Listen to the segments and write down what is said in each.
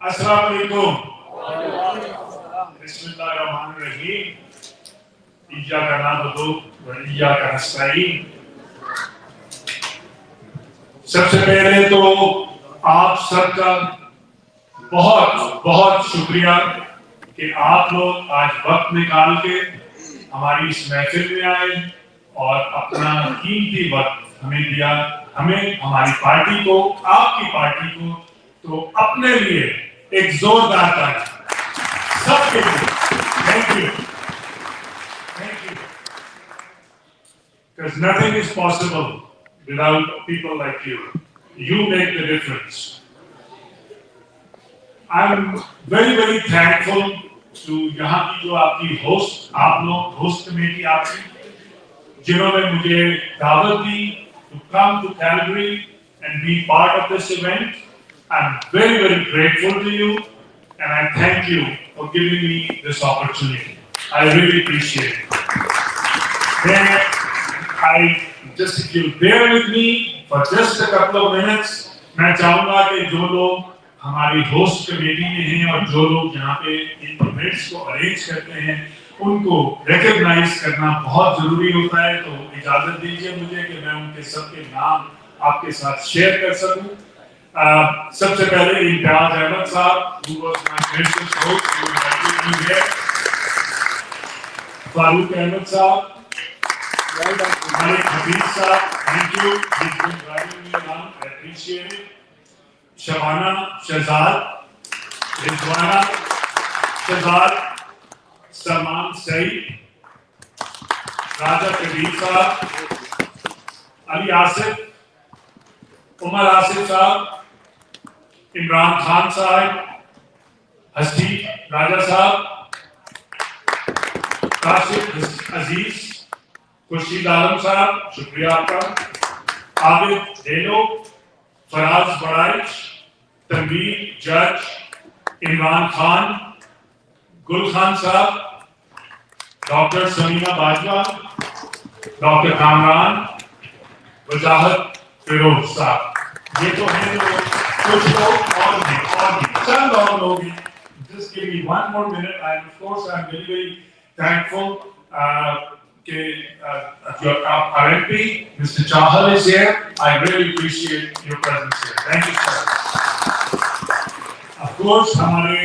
अस्सलाम वालेकुम। बिस्मिल्लाहिर्रहमानिर्रहीम। इय्याका नअबुदु व इय्याका नस्तईन। सबसे पहले तो आप सबका बहुत बहुत शुक्रिया कि आप लोग आज वक्त निकाल के हमारी इस महफिल में आए और अपना कीमती वक्त हमें दिया, हमें, हमारी पार्टी को, आपकी पार्टी को। तो अपने लिए एक जोरदार ताली सबके लिए। Thank you, thank you. Because nothing is possible without people like you. You make the difference. I'm very, very thankful to यहाँ की जो आपकी host, आप लोग host कमेटी आपकी, जिन्होंने मुझे दावत दी to come to Calgary and be part of this event. I'm very, very grateful to you, and I thank you for giving me this opportunity. I really appreciate it. Then just if you bear with me for just a couple of minutes, मैं चाहूँगा कि जो लोग हमारी host committee में हैं और जो लोग यहाँ पे इन इवेंट्स को अरेंज करते हैं, उनको रिकॉग्नाइज करना बहुत जरूरी होता है। तो इजाजत दीजिए मुझे कि मैं उनके सबके नाम आपके साथ शेयर कर सकूं। सबसे पहले इम्तियाज अहमद साहब, who was my gracious host, who invited me here. Farooq Ahmad साहब, मलिक हबीब साहब, thank you, he's been driving me around, I appreciate it. Shabana Shahzad, Rizwana Shahzad, Salman Saeed, राजा कबीर साहब, अली आसिफ, उमर आसिफ साहब, इमरान खान साहब, हसीब राजा साहब, काशिफ अजीज, खुर्शीद आलम साहब, शुक्रिया आपका, आबिद डेलो, फराज बड़ाइच, तनवीर जज, इमरान खान, गुल खान साहब, डॉक्टर समीना बाजवा, डॉक्टर कामरान, वजाहत फिरोज साहब। ये तो हैं कुछ लोग और भी चंद और लोग हैं। Just give me one more minute. And of course, I'm very, very thankful that our MP, Mr. Chahal, is here. I really appreciate your presence here. Thank you, sir. Of course, हमारे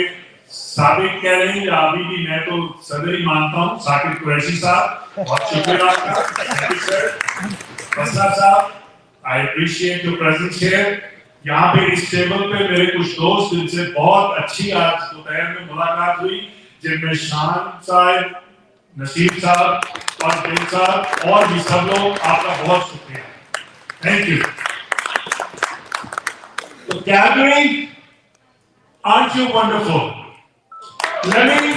साबिक कह रहे हैं या अभी भी मैं तो सदर ही मानता हूँ, साकिब कुरैशी साहब, बहुत शुक्रिया आपका। Thank you, sir. बसरा साहब, I appreciate your presence here. यहाँ पे इस टेबल पे मेरे कुछ दोस्त जिनसे बहुत अच्छी आज दोपहर में मुलाकात हुई, जिनमें शान साहब, नसीब साहब और दिल साहब और भी सब लोग, आपका बहुत शुक्रिया। Thank you. So Calgary, aren't you wonderful? Let me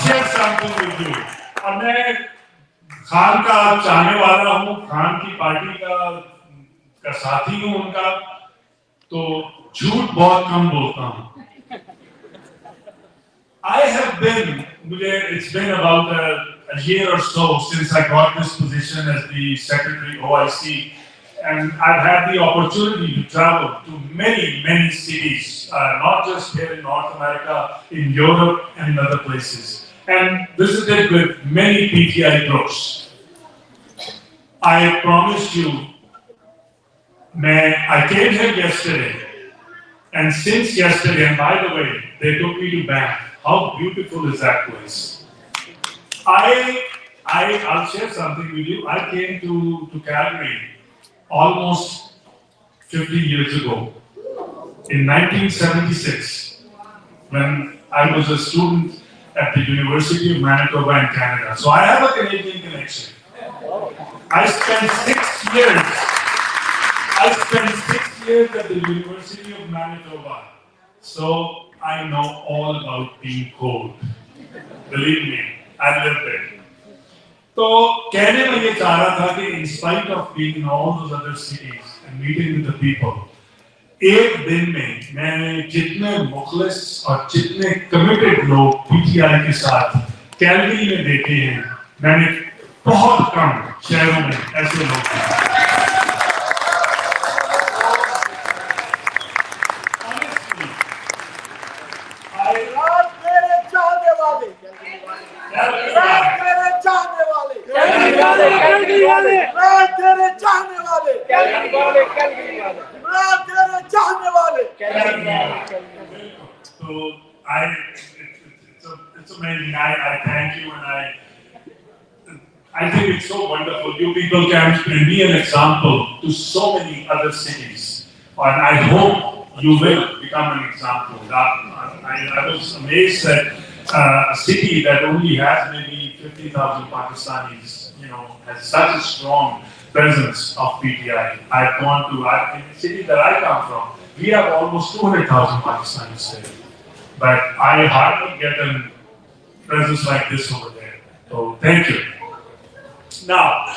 share something with you. और मैं खान का चाहने वाला हूँ, खान की पार्टी का साथी हूँ उनका, तो झूठ बहुत कम बोलता हूँ। It's been about a year or so since I got this position as the Secretary OIC, and I've had the opportunity to travel to many, many cities, not just here in North America, in Europe and in other places, and visited with many PTI groups. I promise you, I came here yesterday, and since yesterday, and by the way, they took me to Banff. How beautiful is that place? I'll share something with you. I came to Calgary almost 50 years ago, in 1976, when I was a student at the University of Manitoba in Canada. So I have a Canadian connection. I spent 6 years at the University of Manitoba. So I know all about being cold. Believe me, I lived it. So, कहने में ये चाह रहा था कि in spite of being in all those other cities and meeting with the people, एक दिन में मैंने जितने मुखलिस और जितने committed लोग PTI के साथ कैलगरी में देखे हैं, मैंने बहुत कम शहरों में ऐसे लोग देखे। तेरे चाहने वाले, तेरे चाहने वाले, तेरे चाहने वाले. So it's amazing. I thank you, and I think it's so wonderful. You people can be an example to so many other cities, and I hope you will become an example. I was amazed that a city that only has maybe 50,000 Pakistanis, has such a strong presence of PTI. I've gone to in the city that I come from. We have almost 200,000 Pakistanis there, but I hardly get a presence like this over there. So thank you. Now,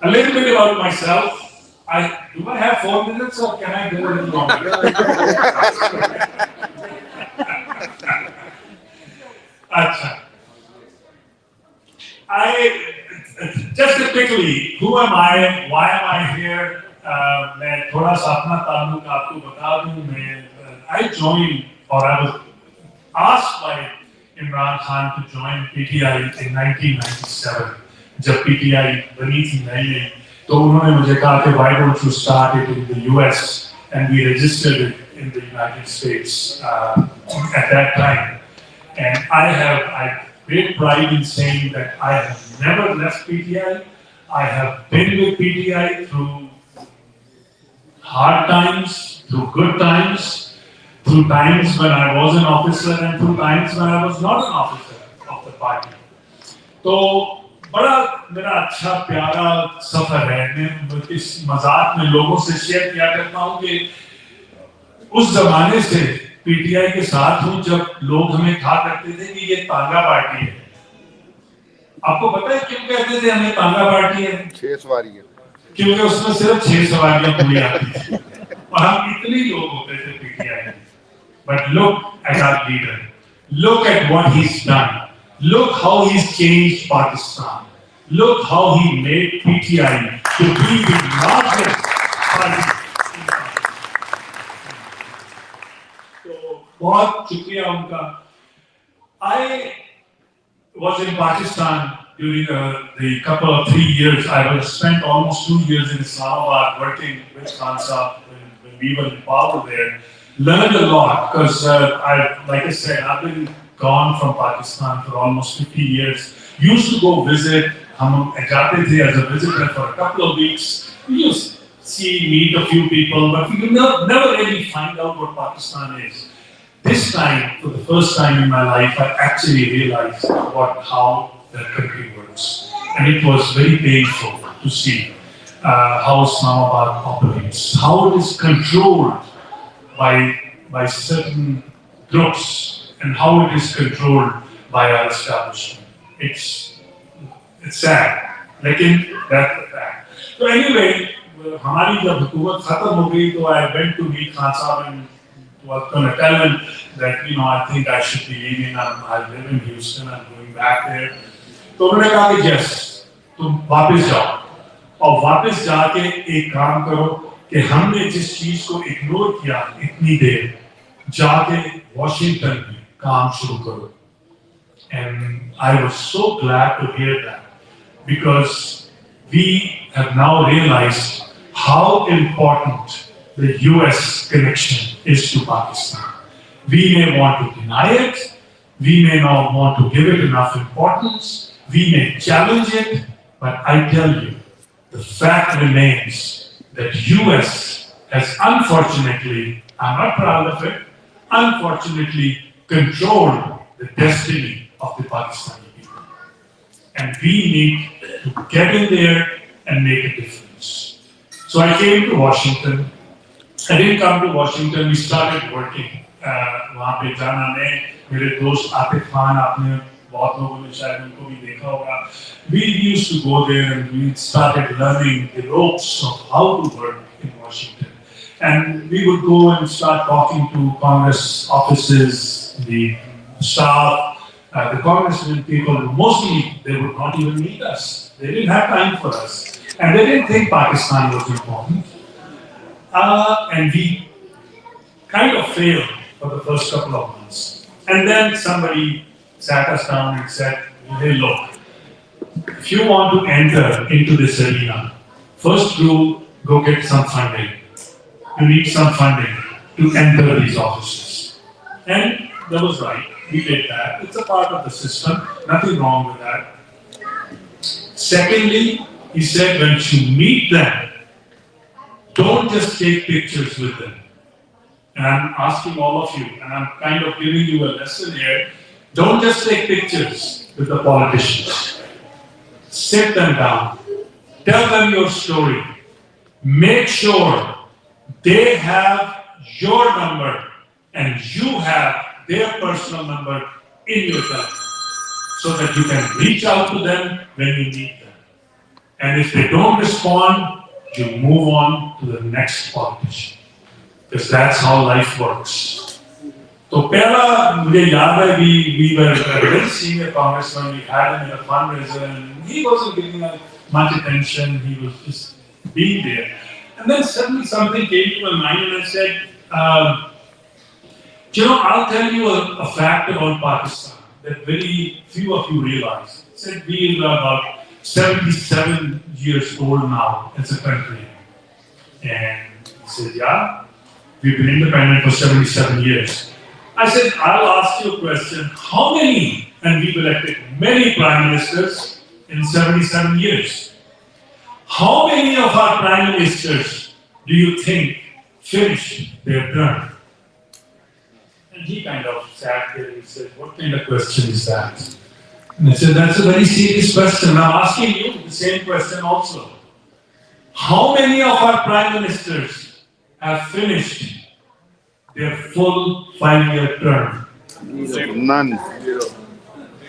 a little bit about myself. Do I have 4 minutes or can I go a little longer? Acha. Just quickly, who am I? Why am I here? मैं थोड़ा सा अपना ताल्लुक आपको बता दूं. I joined, or I was asked by Imran Khan to join PTI in 1997. जब PTI बनी थी नई, तो उन्होंने मुझे कहा कि why don't you start it in the US, and we registered it in the United States at that time. And I great pride in saying that I have never left PTI. I have been with PTI through hard times, through good times, through times when I was an officer and through times when I was not an officer of the party. तो बड़ा मेरा अच्छा प्यारा सफर है. मैं इस मजाक में लोगों से शेयर किया करता हूँ कि उस जमाने से पीटीआई के साथ हूँ जब लोग हमें कहा करते थे कि ये तांगा पार्टी है. आपको पता है क्यों कहते थे हमें तांगा पार्टी है? 6 सवारी है. क्योंकि उसमें सिर्फ 6 सवारियां पूरी आती थी और हम इतने लोग होते थे PTI. But look at our leader. Look at what he's done. Look how he's changed Pakistan. Look how he made PTI to be the largest party. So, बहुत शुक्रिया उनका. I was in Pakistan during the couple of 3 years. I spent almost 2 years in Islamabad working with Khan Sahib when we were in power there. Learned a lot because, like I said, I've been gone from Pakistan for almost 50 years. Used to go visit. हम जाते थे as a visitor for a couple of weeks. We used to meet a few people, but we could never really find out what Pakistan is. This time, for the first time in my life, I actually realized how that country works, and it was very painful to see how Islamabad operates, how it is controlled by certain groups, and how it is controlled by our establishment. It's sad, लेकिन that's the fact. So anyway, हमारी जब हुकूमत खत्म हो गई, तो I went to meet Khan Sahib and was going to tell him that I think I should be leaving. I live in Houston. I'm going back there. तो उन्होंने कहा कि yes, तुम वापस जाओ और वापस जाके एक काम करो कि हमने जिस चीज को इग्नोर किया इतनी देर, जाके वॉशिंगटन में काम शुरू करो. And I was so glad to hear that, because we have now realized how important the US connection is to Pakistan. We may want to deny it, we may not want to give it enough importance, we may challenge it, but I tell you, the fact remains that US has unfortunately, I'm not proud of it, unfortunately controlled the destiny of the Pakistani people. And we need to get in there and make a difference. So I came to Washington. I didn't come to Washington, we started working. वहाँ पे जाना मैं, मेरे दोस्त आतिफ खान, आपने बहुत लोगों ने शायद उनको भी देखा होगा. We used to go there and we started learning the ropes of how to work in Washington. And we would go and start talking to Congress offices, the staff, the congressmen people. Mostly they would not even meet us. They didn't have time for us. And they didn't think Pakistan was important. And we kind of failed for the first couple of months. And then somebody sat us down and said, hey, look, if you want to enter into this arena, first you go get some funding. You need some funding to enter these offices. And that was right. We did that. It's a part of the system. Nothing wrong with that. Secondly, he said, when you meet them, don't just take pictures with them. And I'm asking all of you, and I'm kind of giving you a lesson here. Don't just take pictures with the politicians. Sit them down. Tell them your story. Make sure they have your number and you have their personal number in your telephone so that you can reach out to them when you need them. And if they don't respond, you move on to the next politician. Because that's how life works. So pehla mujhe yaad hai we were a very senior congressman, we had him in a fundraiser and he wasn't giving us much attention, he was just being there. And then suddenly something came to my mind and I said, I'll tell you a fact about Pakistan that very few of you realize. He said we are about 77 years old now as a country. And he said, yeah, we've been independent for 77 years. I said, I'll ask you a question. How many, and we've elected many prime ministers in 77 years. How many of our prime ministers do you think finished their term? And he kind of sat there and said, what kind of question is that? And I said, that's a very serious question. I'm asking you the same question also. How many of our prime ministers have finished their full 5-year term? None.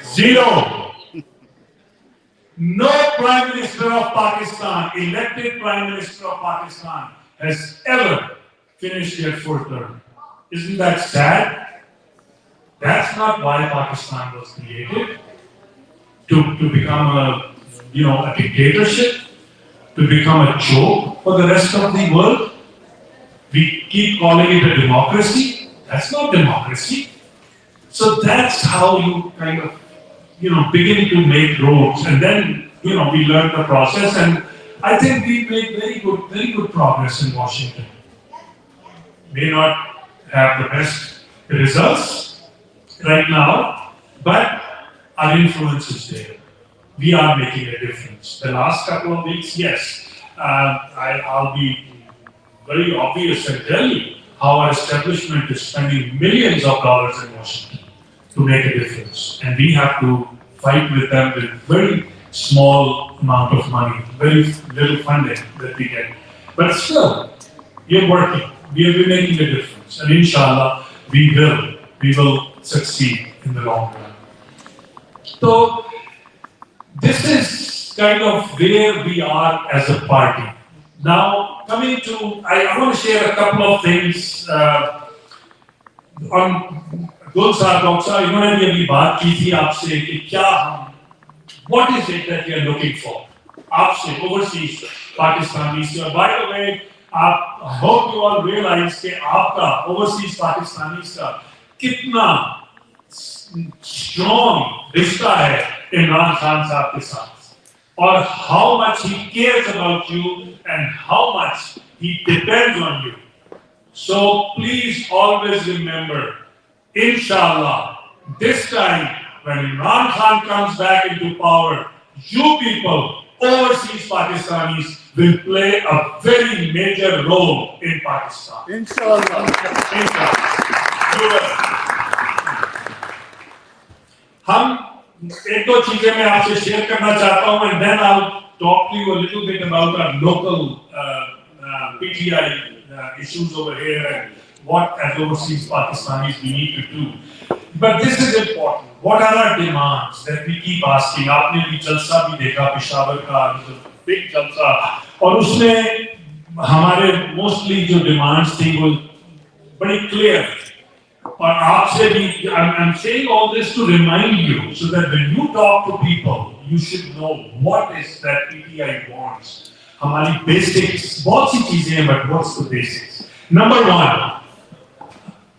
Zero. No Prime Minister of Pakistan, elected Prime Minister of Pakistan, has ever finished their full term. Isn't that sad? That's not why Pakistan was created. To become a dictatorship, to become a joke for the rest of the world. We keep calling it a democracy. That's not democracy. So that's how you kind of, begin to make roads. And then, we learn the process. And I think we made very good progress in Washington. May not have the best results right now, but our influence is there. We are making a difference. The last couple of weeks, yes, I'll be very obvious and tell you how our establishment is spending millions of dollars in Washington to make a difference. And we have to fight with them with very small amount of money, very little funding that we get. But still, we are working. We are making a difference. And inshallah, we will succeed in the long run. So, this is kind of where we are as a party. Now, coming to, I want to share a couple of things on Gul Sahab, Dr. Sahab, इन्होंने भी अभी बात की थी आपसे कि क्या हम, what is it that we are looking for? आपसे, overseas Pakistanis. By the way, I hope you all realize कि आपका overseas Pakistanis का कितना strong रिश्ता है इमरान खान साहब के साथ. Or how much he cares about you and how much he depends on you. So please always remember, inshallah, this time when Imran Khan comes back into power, you people, overseas Pakistanis, will play a very major role in Pakistan. Inshallah. Inshallah. You will. हम एक दो चीजें मैं आपसे share करना चाहता हूं and then I'll talk to you a little bit about our local PTI issues over here and what as overseas Pakistanis we need to do. But this is important. What are our demands that we keep asking? आपने भी जलसा भी देखा पेशावर का, big जलसा, और उसमें हमारे mostly जो demands थी वो बड़ी clear. और आपसे भी, I'm saying all this to remind you so that when you talk to people, you should know what is that PTI wants. हमारी basics, बहुत सी चीजें हैं, but what's the basics? Number 1,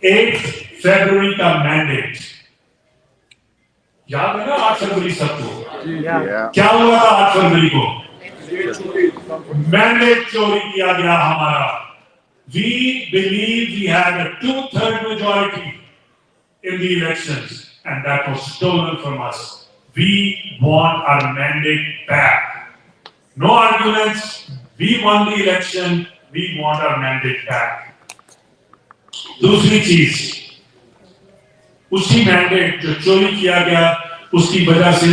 8th February का mandate. याद है ना 8 फरवरी सबको? Yeah. क्या हुआ था 8 फरवरी को? मैंडेट चोरी किया गया हमारा. We believe we had a 2/3 majority in the elections, and that was stolen from us. We want our mandate back. No arguments. We won the election. We want our mandate back. दूसरी चीज, उसी mandate जो चोरी किया गया, उसकी वजह से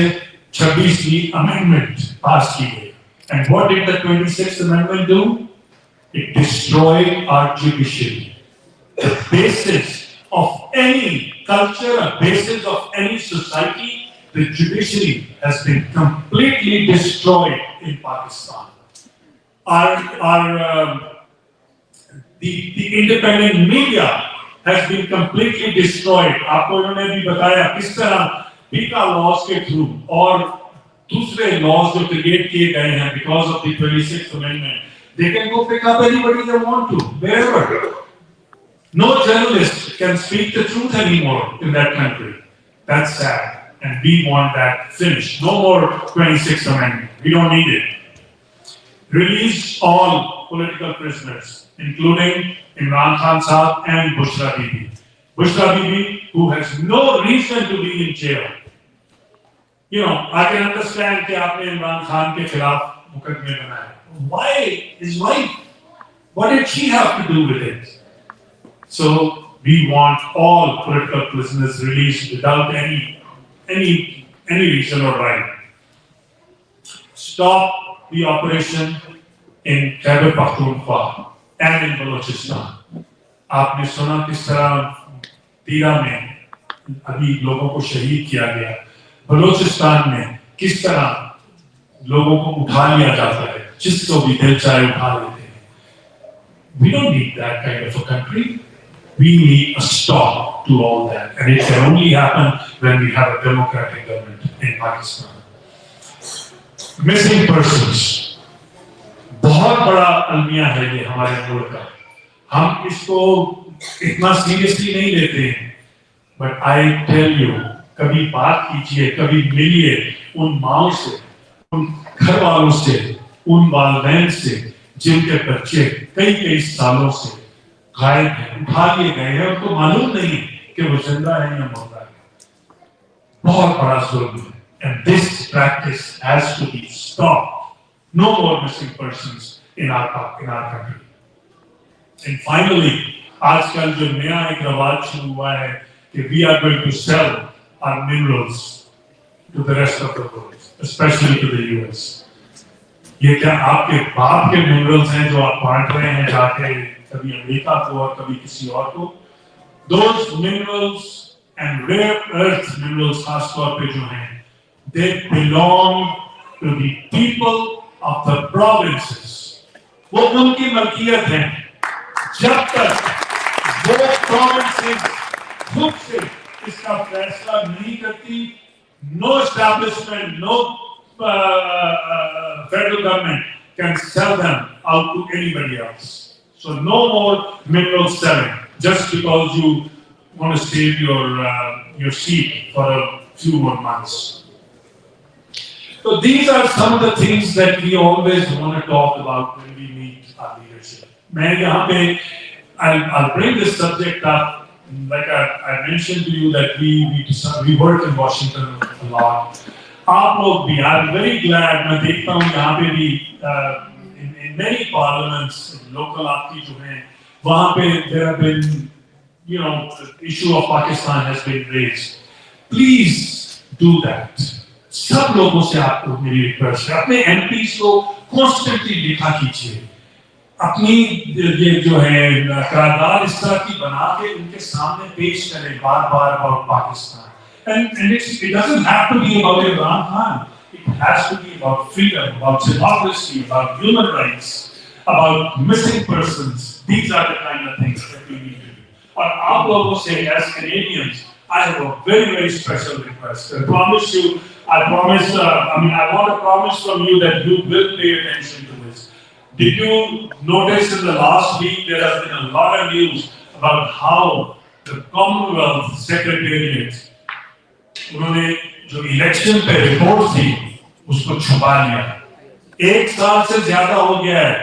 26वीं अमेंडमेंट पास की गई. And what did the 26th amendment do? It destroyed our judiciary. The basis of any culture, a basis of any society, the judiciary has been completely destroyed in Pakistan. The independent media has been completely destroyed. आपको इन्होंने भी बताया किस तरह पीका laws के through और दूसरे लॉज जो क्रिएट किए गए हैं because of the 26th amendment. They can go pick up anybody they want to, wherever. No journalist can speak the truth anymore in that country. That's sad. And we want that finished. No more 26th amendment. We don't need it. Release all political prisoners, including Imran Khan Saab and Bushra Bibi. Bushra Bibi, who has no reason to be in jail. You know, I can understand कि आपने इमरान खान के खिलाफ मुकदमे बनाए. Why his wife? What did she have to do with it? So we want all political prisoners released without any reason or right. Stop the operation in Khyber Pakhtunkhwa and in Balochistan. आपने सुना किस तरह तीरा में अभी लोगों को शहीद किया गया. बलोचिस्तान में किस तरह लोगों को उठा लिया जाता है, जिसको भी दिल चाहे उठा लेते हैं. We don't need that kind of a country. We need a stop to all that, and it can only happen when we have a democratic government in Pakistan. Missing persons, बहुत बड़ा अलमिया है ये हमारे मुल्क का. हम इसको इतना सीरियसली नहीं लेते हैं, but I tell you, कभी बात कीजिए, कभी मिलिए उन माओं से, उन घर वालों से, उन वालिदैन से जिनके बच्चे कई सालों से गायब हैं, उठा लिए गए हैं, उनको मालूम नहीं कि वो जिंदा है या मुर्दा है. बहुत बड़ा जुल्म है. And this practice has to be stopped. No more missing persons in our country. And finally, आजकल जो नया एक रवाज शुरू हुआ है कि we are going to sell our minerals to the rest of the world, especially to the US. ये क्या आपके बाप के minerals हैं जो आप बांट रहे हैं जाके कभी अमेरिका को और कभी किसी और को? Those minerals and rare earth minerals खास तौर पे जो हैं, they belong to the people of the provinces. वो उनकी मलकियत है. जब तक वो provinces खुद से इसका फैसला नहीं करती, no establishment, no federal government can sell them out to anybody else. So no more mineral selling just because you want to save your seat for a few more months. So these are some of the things that we always want to talk about when we meet our leadership. मैं यहाँ पे I'll bring this subject up. Like I mentioned to you that we work in Washington a lot. आप लोग भी, I'm very glad. मैं देखता हूँ यहाँ पे भी in many parliaments, local आपकी जो हैं, वहाँ पे there have been, you know, the issue of Pakistan has been raised. Please do that. सब लोगों से आपको मेरी रिक्वेस्ट है, अपने MPs को constantly लिखा कीजिए. अपनी ये जो है करारदाद इस तरह की बना के उनके सामने पेश करें बार-बार about Pakistan. And it doesn't have to be about Imran Khan. It has to be about freedom, about democracy, about human rights, about missing persons. These are the kind of things that we need to do. और आप लोगों से as Canadians, I have a very special request. I promise you, I want to promise from you that you will pay attention to this. Did you notice in the last week there has been a lot of news about how the Commonwealth Secretariat, उन्होंने جو election پہ report تھی اس کو چھپا لیا. 1 سال سے زیادہ ہو گیا ہے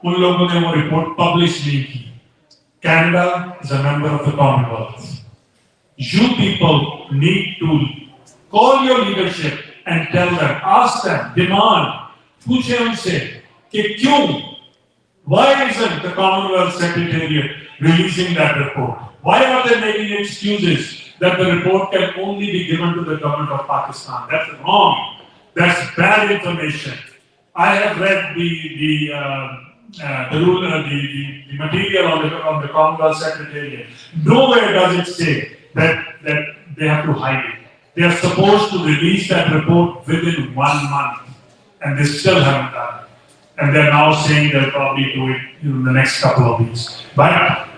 ان لوگوں نے وہ رپورٹ پبلش نہیں کی. Canada is a member of the Commonwealth. You people need to call your leadership and tell them, ask them, demand, پوچھیں ان سے کہ کیوں, why isn't the Commonwealth Secretariat releasing that report? Why are they making excuses that the report can only be given to the government of Pakistan? That's wrong. That's bad information. I have read the material on the Commonwealth Secretariat. Nowhere does it say that they have to hide it. They are supposed to release that report within 1 month, and they still haven't done it. And they're now saying they'll probably do it in the next couple of weeks. But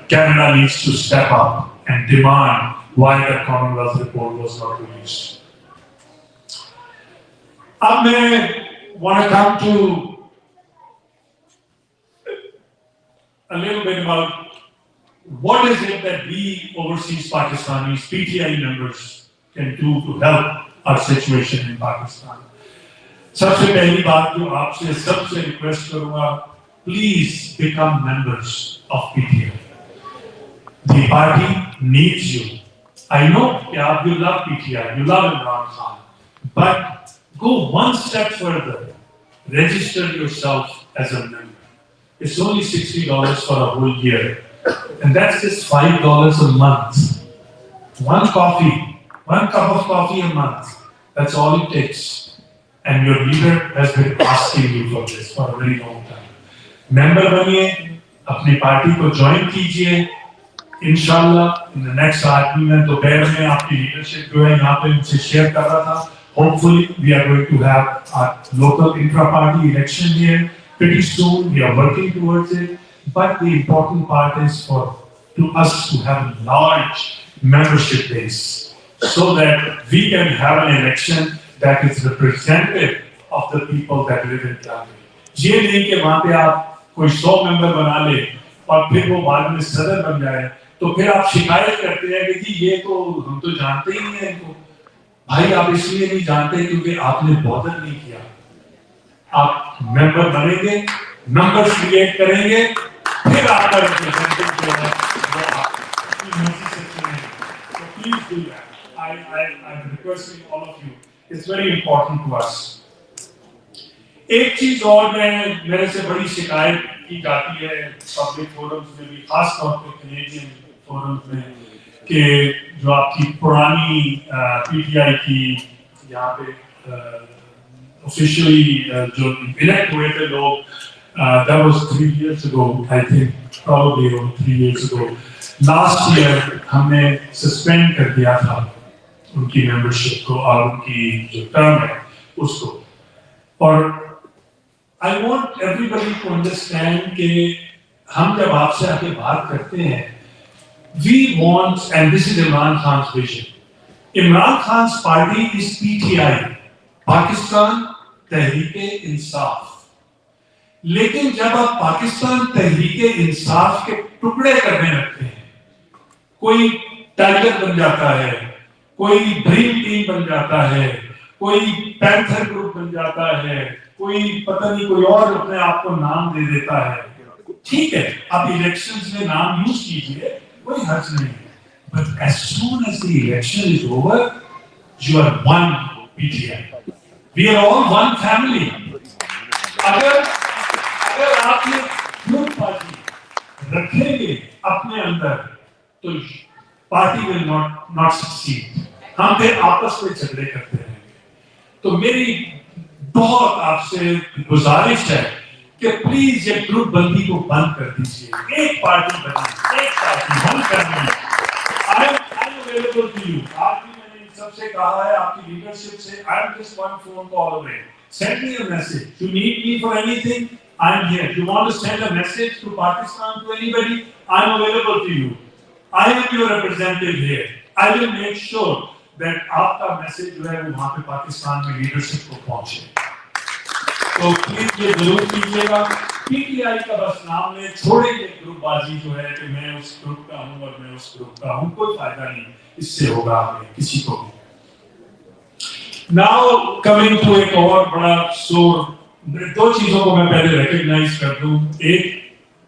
Canada needs to step up and demand why the Commonwealth report was not released. Now I want to come to a little bit about what is it that we overseas Pakistanis, PTI members, can do to help our situation in Pakistan. سب سے پہلی بات جو آپ سے سب سے request کروں گا, please become members of P T I. The party needs you. I know کہ آپ you love P T I, you love Imran Khan, but go one step further. Register yourself as a member. It's only $60 for a whole year, and that's just $5 a month. One cup of coffee a month. That's all it takes. And your leader has been asking you for this for a very long time. Member baniye, apni party ko join kijiye. Inshallah, in the next 8 mein dopahr mein aapki leadership jo hai yahan pe unse share kar raha tha. Hopefully, we are going to have a local intra-party election here pretty soon. We are working towards it. But the important part is to us to have a large membership base so that we can have an election that is representative of the people that live in Calgary. یہ نہیں کہ وہاں پہ آپ کوئی 100 ممبر بنا لے اور پھر وہ بعد میں صدر بن جائے تو پھر آپ شکایت کرتے ہیں کہ جی یہ تو ہم تو جانتے ہی نہیں ہیں ان کو. بھائی آپ اس لیے نہیں جانتے کیونکہ آپ نے بودر نہیں کیا. آپ ممبر بنیں گے, نمبر کریٹ کریں گے, پھر آپ کا ریپرزینٹیو جو ہے وہ آپ کی مرضی سے چنیں گے. So please do that. I'm requesting all of you. It's very important to us. ایک چیز اور میرے سے بڑی شکایت کی جاتی ہے پبلک فورمز میں بھی, خاص طور پہ کینیڈین فورمز میں, کہ جو آپ کی پرانی پی ٹی آئی کی یہاں پہ آفیشلی جو الیکٹ ہوئے تھے لوگ, that was 3 years ago, I think, probably over 3 years ago. Last year ہم نے سسپینڈ کر دیا تھا ان کی ممبرشپ کو اور ان کی جو ٹرم ہے اس کو. اور I want everybody to understand کہ ہم جب آپ سے آ کے بات کرتے ہیں, we want, and this is Imran Khan's vision. Imran Khan's party is PTI, Pakistan Tehreek Insaf. لیکن جب آپ پاکستان تحریک انصاف کے ٹکڑے کرنے لگتے ہیں, کوئی ٹائگر بن جاتا ہے, کوئی ڈریم ٹیم بن جاتا ہے, کوئی پینتھر گروپ بن جاتا ہے, کوئی پتہ نہیں کوئی اور اپنے آپ کو نام دے دیتا ہے. ٹھیک ہے, آپ الیکشنز میں نام یوز کیجئے, کوئی حرج نہیں. But as soon as the election is over, you are one PTI. We are all one family. اگر آپ یہ گروپ پارٹی رکھیں گے اپنے اندر تو پارٹی will not succeed. ہم پھر آپس میں جھگڑے کرتے رہیں گے. تو میری بہت آپ سے گزارش ہے کہ پلیز یہ گروپ بندی کو بند کر دیجیے. ایک پارٹی بنی, ایک پارٹی بند کرنی. I'm available to you. آج بھی میں نے ان سب سے کہا ہے, آپ کی لیڈرشپ سے, I'm just one phone call away. Send me a message. You need me for anything, I'm here. You want to send a message to Pakistan to anybody, I'm available to you. I am your representative here. I will make sure that آپ کا message جو ہے وہ وہاں پہ پاکستان میں leadership کو پہنچے. تو پلیز یہ ضرور کیجیے گا. پی ٹی آئی کا بس نام لیں, چھوڑیں گے گروپ بازی جو ہے کہ میں اس گروپ کا ہوں اور میں اس گروپ کا ہوں. کوئی فائدہ نہیں اس سے ہوگا ہمیں کسی کو بھی. Now coming to एक और बड़ा शोर, दो चीजों को मैं पहले रिकॉग्नाइज कर दूं. एक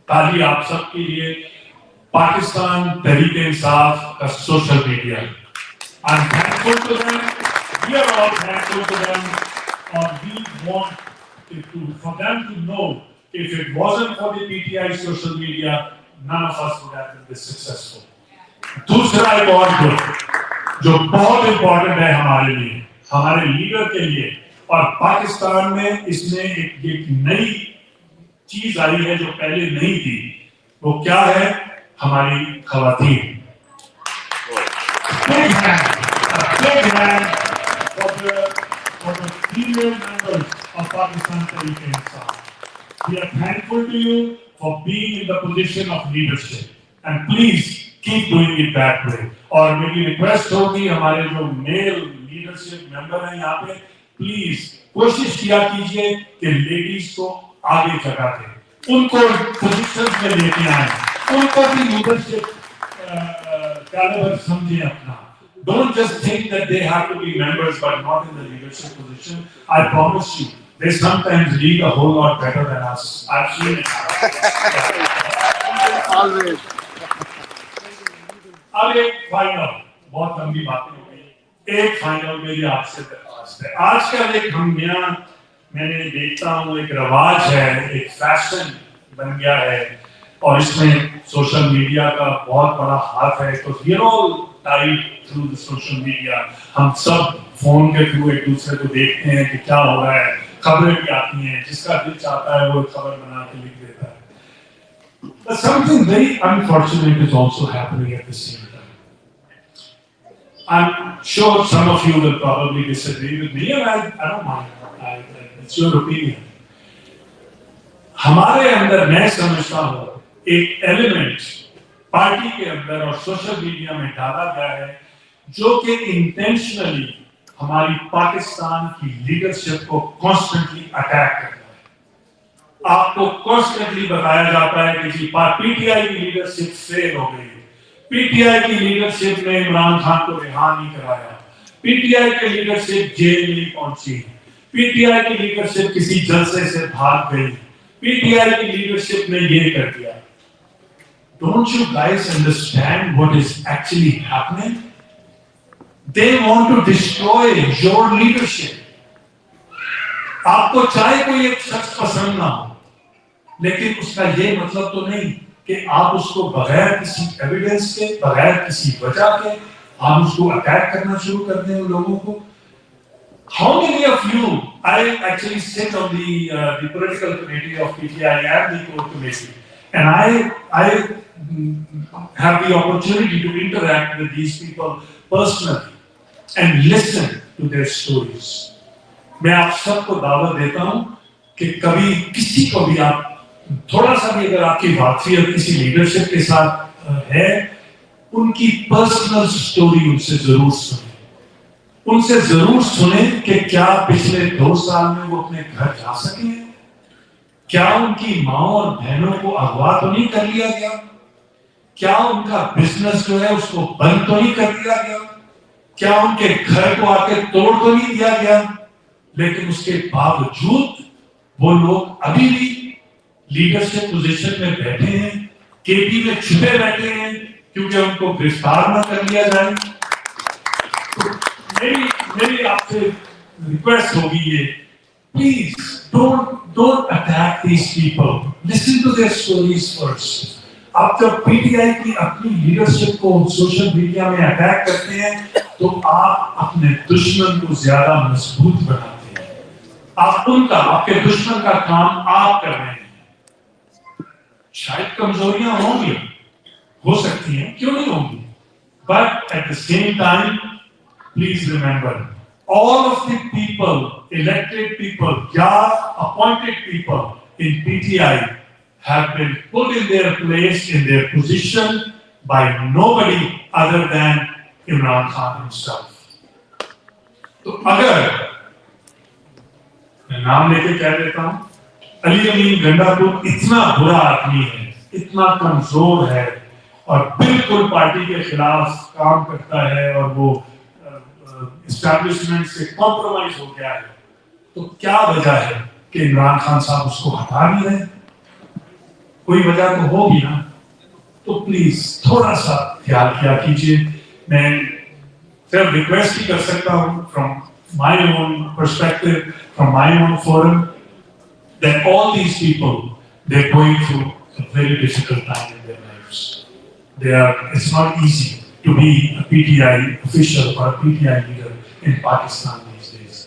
ताली आप सबके लिए, पाकिस्तान तहरीक-ए-इंसाफ का social media. I'm thankful to them. We are all thankful to them. And we want for them to know if it wasn't for the PTI social media, none of us would have been this successful. दूसरा एक और group जो बहुत important है हमारे लिए, हमारे leader के लिए, और पाकिस्तान में इसमें एक नई चीज आई है जो पहले नहीं थी. वो क्या है? हमारी खवातीन. Big hand for the female members of Pakistan Tehreek-e-Insaf. We are thankful to you for being in the position of leadership, and please keep doing it that way. और मेरी रिक्वेस्ट होगी हमारे जो मेल लीडरशिप मेंबर हैं यहाँ पे, please कोशिश किया कीजिए कि लेडीज को आगे जगह दें, उनको पोजीशंस में लेके आए, उनको भी लीडरशिप कैलिबर समझें अपना. Don't just think that they have to be members but not in the leadership position. I promise you, they sometimes lead a whole lot better than us. I've seen it. Always. अब एक final, बहुत लंबी बातें हो गई. एक final मेरी आपसे दरख्वास्त है. आजकल एक हम यहाँ मैंने देखता हूँ एक रवाज है, एक फैशन बन गया है, और इसमें सोशल मीडिया का बहुत बड़ा हाथ है. तो we are all tied through the social media. हम सब फोन के थ्रू एक दूसरे को देखते हैं कि क्या हो रहा है, खबरें भी आती हैं, जिसका दिल चाहता है वो खबर बना के लिख देता है. But something very unfortunate is also happening at the same time. I'm sure some of you will probably disagree with me, and I don't mind. It's your opinion. हमारे अंदर मैं समझता हूँ एक एलिमेंट पार्टी के अंदर और सोशल मीडिया में डाला गया है जो कि इंटेंशनली हमारी पाकिस्तान की लीडरशिप को कॉन्स्टेंटली अटैक करता है. आपको कॉन्स्टेंटली बताया जाता है कि जी पीटीआई की लीडरशिप फेल हो गई, पीटीआई की लीडरशिप ने इमरान खान को रिहा नहीं कराया, पीटीआई की लीडरशिप जेल नहीं पहुंची, पीटीआई की लीडरशिप किसी जलसे से भाग गई, पीटीआई की लीडरशिप ने ये कर दिया. Don't you guys understand what is actually happening? They want to destroy your leadership. आपको चाहे कोई एक शख्स पसंद ना हो, लेकिन उसका ये मतलब तो नहीं कि आप उसको बगैर किसी एविडेंस के, बगैर किसी वजह के आप उसको अटैक करना शुरू कर दें उन लोगों को. How many of you? I actually sit on the political committee of PTI and the core committee, and I have the opportunity to interact with these people personally and listen to their stories. मैं आप सबको दावत देता हूं कि कभी किसी को भी आप थोड़ा सा भी अगर आपकी वाकफियत किसी लीडरशिप के साथ है, उनकी पर्सनल स्टोरी उनसे जरूर सुने. उनसे जरूर सुने कि क्या पिछले 2 साल में वो अपने घर जा सके हैं, क्या उनकी माँ और बहनों को अगवा तो नहीं कर लिया गया, क्या उनका बिजनेस जो है उसको बंद तो नहीं कर दिया गया, क्या उनके घर को आके तोड़ तो नहीं दिया गया. लेकिन उसके बावजूद वो लोग अभी भी लीडरशिप पोजीशन में बैठे हैं, केपी में छुपे बैठे हैं क्योंकि उनको गिरफ्तार न कर लिया जाए. तो मेरी आपसे रिक्वेस्ट होगी ये, please don't attack these people, listen to their stories first. आप जब पीटीआई की अपनी लीडरशिप को सोशल मीडिया में अटैक करते हैं तो आप अपने दुश्मन को ज्यादा मजबूत बनाते हैं. आपके दुश्मन का काम आप कर रहे हैं. शायद कमजोरियां होंगी, हो सकती हैं, क्यों नहीं होंगी, but at the same time please remember all of the people, elected people, appointed people in PTI have been put in their place, in their position by nobody other than Imran Khan himself. तो अगर मैं नाम लेके कह देता हूं, अली अमीन गंडापुर इतना बुरा आदमी है, इतना कमजोर है और बिल्कुल पार्टी के खिलाफ काम करता है, और वो एस्टैब्लिशमेंट से कॉम्प्रोमाइज हो गया है, तो क्या वजह है कि इमरान खान साहब उसको हटा नहीं रहे? कोई वजह तो होगी ना। तो प्लीज थोड़ा सा ख्याल किया कीजिए। मैं सिर्फ रिक्वेस्ट ही कर सकता हूँ from my own perspective, from my own forum, that all these people, they're going through a very difficult time in their lives. It's not easy to be a PTI official or a PTI leader in Pakistan these days.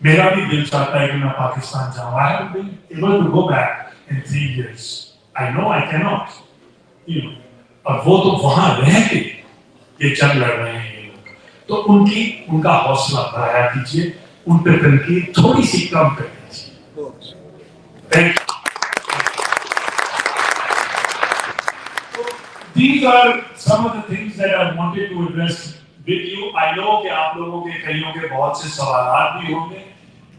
मेरा भी दिल चाहता है कि मैं पाकिस्तान जाऊँ. I haven't been able to go back in 3 years. I know I cannot. You know, और वो तो वहाँ रह के ये जंग लड़ रहे हैं ये लोग. तो उनका हौसला बढ़ाया कीजिए, उन पे तनकीद थोड़ी सी कम कर दीजिए. Thank you. These are some of the things that I wanted to address with you. I know कि आप लोगों के कईयों के बहुत से सवालात भी होंगे.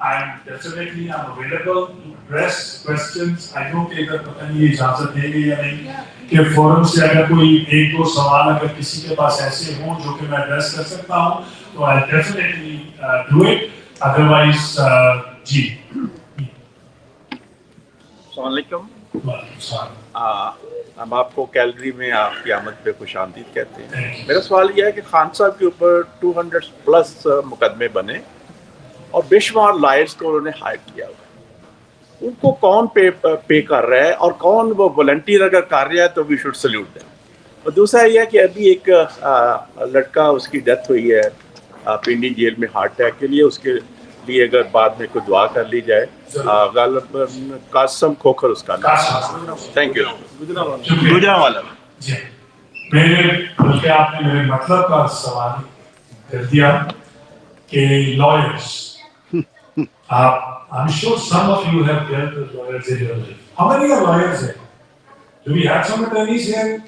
I'm available to address questions. I know कि इधर पता नहीं इजाजत देंगे या नहीं कि फोरम से अगर कोई एक दो सवाल अगर किसी के पास ऐसे हों जो कि मैं एड्रेस कर सकता हूँ तो I'll definitely do it. Otherwise, जी. हम आपको कैलगरी में आपकी आमद पे खुशामदीद कहते हैं। मेरा सवाल यह है कि खान साहब के ऊपर 200 प्लस मुकदमे बने और बेशुमार लॉयर्स को उन्होंने हायर किया हुआ है, उनको कौन पे कर रहा है और कौन वो वॉलंटियर अगर कर रहा है तो वी शुड सल्यूट देम। और दूसरा यह है कि अभी एक लड़का उसकी डेथ हुई है पिंडी जेल में हार्ट अटैक के लिए, उसके लिए अगर बाद में कोई दुआ कर ली जाए। कासम खोखर उसका नाम। Thank you. गुजरांवाला जी, बल्कि आपने मेरे मतलब का सवाल कर दिया कि lawyers, I'm sure some of you have dealt with lawyers in your life. How many are lawyers here? Do we have some attorneys here?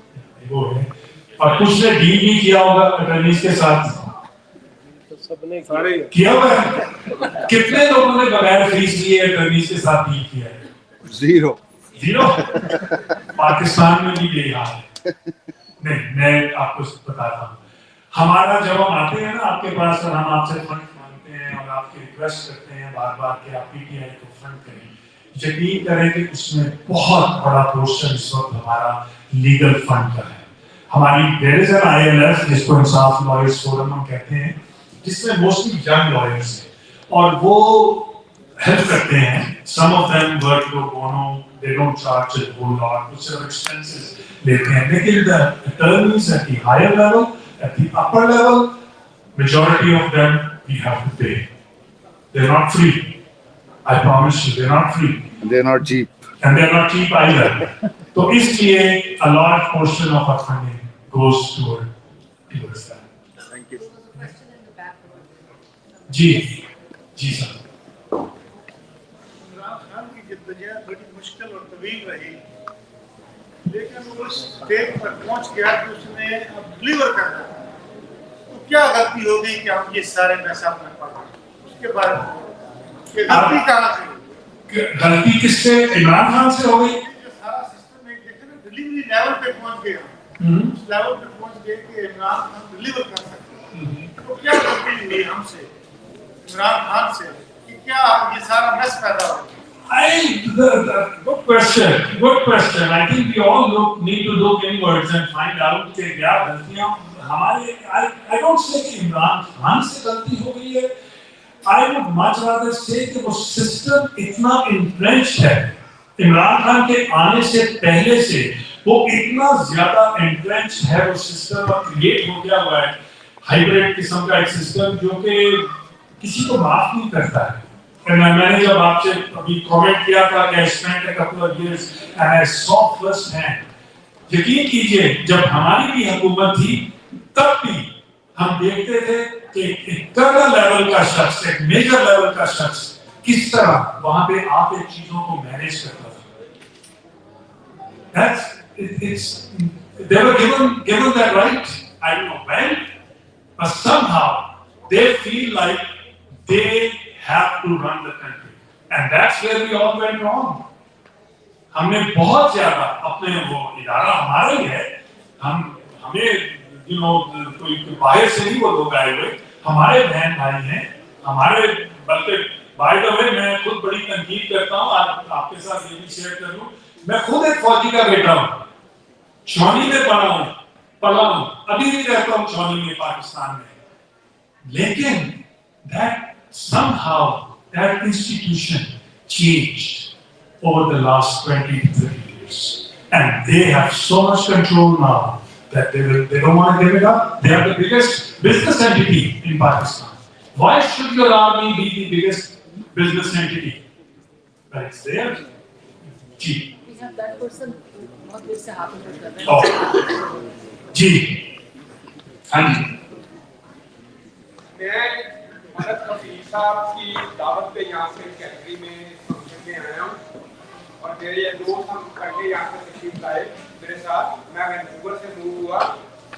वो है। और कुछ ने डील भी किया होगा attorneys के साथ। सबने किया हुआ है। कितने लोगों ने बगैर फीस लिए attorneys के साथ डील किया है? Zero। पाकिस्तान में भी यही हाल है। नहीं, मैं आपको बताता हूँ। हमारा जब हम आते हैं ना आपके पास और हम आपसे फंड मांगते हैं और आपके रिक्वेस्ट करते हैं बार-बार कि आप पीटीआई को फंड करें, यकीन करें कि उसमें बहुत बड़ा पोर्शन इस वक्त हमारा लीगल फंड का है। हमारी देयर इज एन आईएलएफ जिसको इंसाफ लॉयर्स फोरम हम कहते हैं, जिसमें मोस्टली यंग लॉयर्स हैं और वो हेल्प करते हैं। Some of them work pro bono, they don't charge a whole lot, कुछ एक्सपेंसेस लेते हैं, लेकिन the attorneys at the higher level, at the upper level, majority of them we have to pay. They're not free. I promise you, they're not free. They're not cheap. And they're not cheap either. So इसलिए a large portion of our funding goes towards that. Thank you. जी sir. Imran Khan की जिद्दोजहद बड़ी मुश्किल और तवील रही, लेकिन वो उस स्टेज पर पहुंच गया कि उसने अब डिलीवर करना है। तो क्या गलती हो गई कि हम ये सारे मैसेज में पड़ गए? उसके बारे में ये गलती कहाँ से? गलती किससे? इमरान खान से हो गई। जो सारा सिस्टम में देखे ना, डिलीवरी लेवल पे पहुंच गया, उस लेवल पे पहुंच गए कि इमरान खान डिलीवर कर सकते हैं। तो क्या गलती हुई हमसे, इमरान खान से, कि क्या ये सारा मैस पैदा हो गया? Good question. I think we all need to look inwards and find out कि क्या गलतियाँ हमारे, I don't say कि इमरान खान से गलती हो गई है। I would much rather say कि वो सिस्टम इतना entrenched है, इमरान खान के आने से पहले से वो इतना ज्यादा entrenched है, वो सिस्टम अब क्रिएट हो गया हुआ है, हाइब्रिड किस्म का एक सिस्टम जो कि किसी को माफ नहीं करता है। मैंने जब आपसे अभी कमेंट किया था कि I spent a couple of years and I saw first hand, यकीन कीजिए जब हमारी भी हुकूमत थी तब भी हम देखते थे कि एक कर्नल लेवल का शख्स, एक मेजर लेवल का शख्स किस तरह वहां पे आके चीजों को मैनेज करता था। They were given that right. I don't know when, but somehow they feel like they have to run the country, and that's where we all went wrong. हमने बहुत ज्यादा अपने वो इदारा हमारा ही है, हमें कोई बाहर से नहीं वो लोग आए हुए, ہمارے بہن بھائی ہیں ہمارے. بلکہ بائی دا وے میں خود بڑی تنقید کرتا ہوں, آپ کے ساتھ یہ بھی شیئر کر لوں, میں خود ایک فوجی کا بیٹا ہوں, چھاؤنی میں پلا ہوں, ابھی بھی رہتا ہوں چھاؤنی میں پاکستان میں. لیکن that somehow that institution changed over the last 20 to 30 years, and they have so much control now that they don't want to give it up. They are the biggest business entity in Pakistan. Why should your army be the biggest business entity? But it's there. Ji. We have that person बहुत देर से हाथ ऊपर कर रहे हैं. Oh. जी. हाँ जी. मैं भरत फकीर साहब की दावत पे यहाँ से कैलगरी में फंक्शन में आया हूँ और मेरे ये दोस्त हम करके यहाँ से तशरीफ लाए मेरे साथ. मैं वैंकूवर से मूव हुआ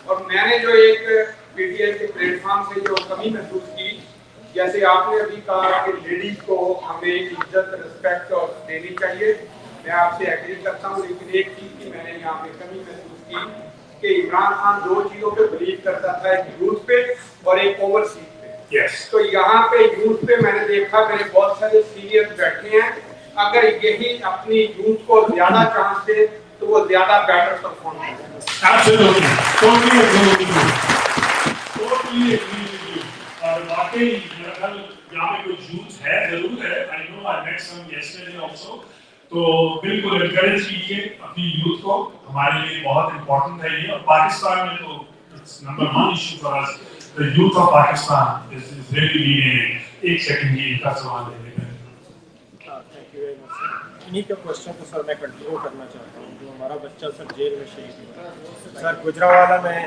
और मैंने जो एक पीटीआई के प्लेटफॉर्म से जो कमी महसूस की, जैसे आपने अभी कहा कि लेडीज को हमें इज्जत रिस्पेक्ट और देनी चाहिए, मैं आपसे एग्री करता हूँ. लेकिन एक चीज़ की मैंने यहाँ पे कमी महसूस की कि इमरान खान दो चीज़ों पे बिलीव करता था, एक यूथ पे और एक ओवरसीज पे. Yes. तो यहाँ पे यूथ पे मैंने देखा मेरे बहुत सारे सीनियर बैठे हैं, अगर यही अपनी यूथ को ज्यादा चांस दे तो वो ज्यादा बेटर परफॉर्म करेंगे. Absolutely. Totally agree with you. Totally agree with you. और वाकई मेरा ख्याल यहाँ पे कुछ यूथ है, जरूर है. I know I met some yesterday also. तो बिल्कुल encourage कीजिए अपनी यूथ को, हमारे लिए बहुत important है ये. और पाकिस्तान में तो it's number one issue for us. The youth of Pakistan is really leading. एक सेकंड ये इनका सवाल है. Thank you very much sir. इन्हीं के क्वेश्चन को सर मैं कंटिन्यू करना चाहता हूँ. जो हमारा बच्चा सर जेल में शहीद हुआ सर, गुजरावाला में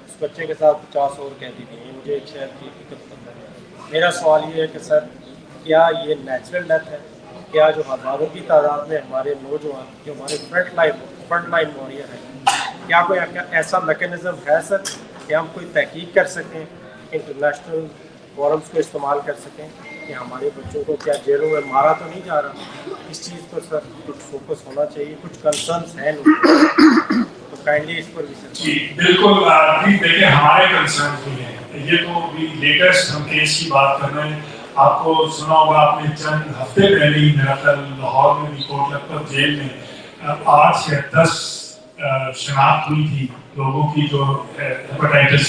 उस बच्चे के साथ 50 और कैदी थे. मुझे एक शहर की हकीकत है. मेरा सवाल ये है कि सर क्या ये नेचुरल डेथ है? क्या जो हज़ारों की तादाद में हमारे नौजवान जो हमारे फ्रंट लाइन वॉरियर हैं, क्या कोई ऐसा मैकेनिज़्म है सर कि हम कोई तहकीक कर सकें, इंटरनेशनल फोरम्स को इस्तेमाल कर सकें कि हमारे बच्चों को क्या जेलों में मारा तो नहीं जा रहा? इस चीज़ पर सर कुछ फोकस होना चाहिए. कुछ कंसर्न्स हैं लोगों, तो काइंडली इस पर भी सर. जी बिल्कुल. देखिए हमारे कंसर्न भी हैं. ये तो भी लेटेस्ट हम केस की बात कर रहे हैं. आपको सुना होगा, आपने चंद हफ्ते पहले ही मेरा ख्याल लाहौर में भी कोट लखपत जेल में 8 या 10 शनाख्त हुई थी लोगों की जो हेपेटाइटिस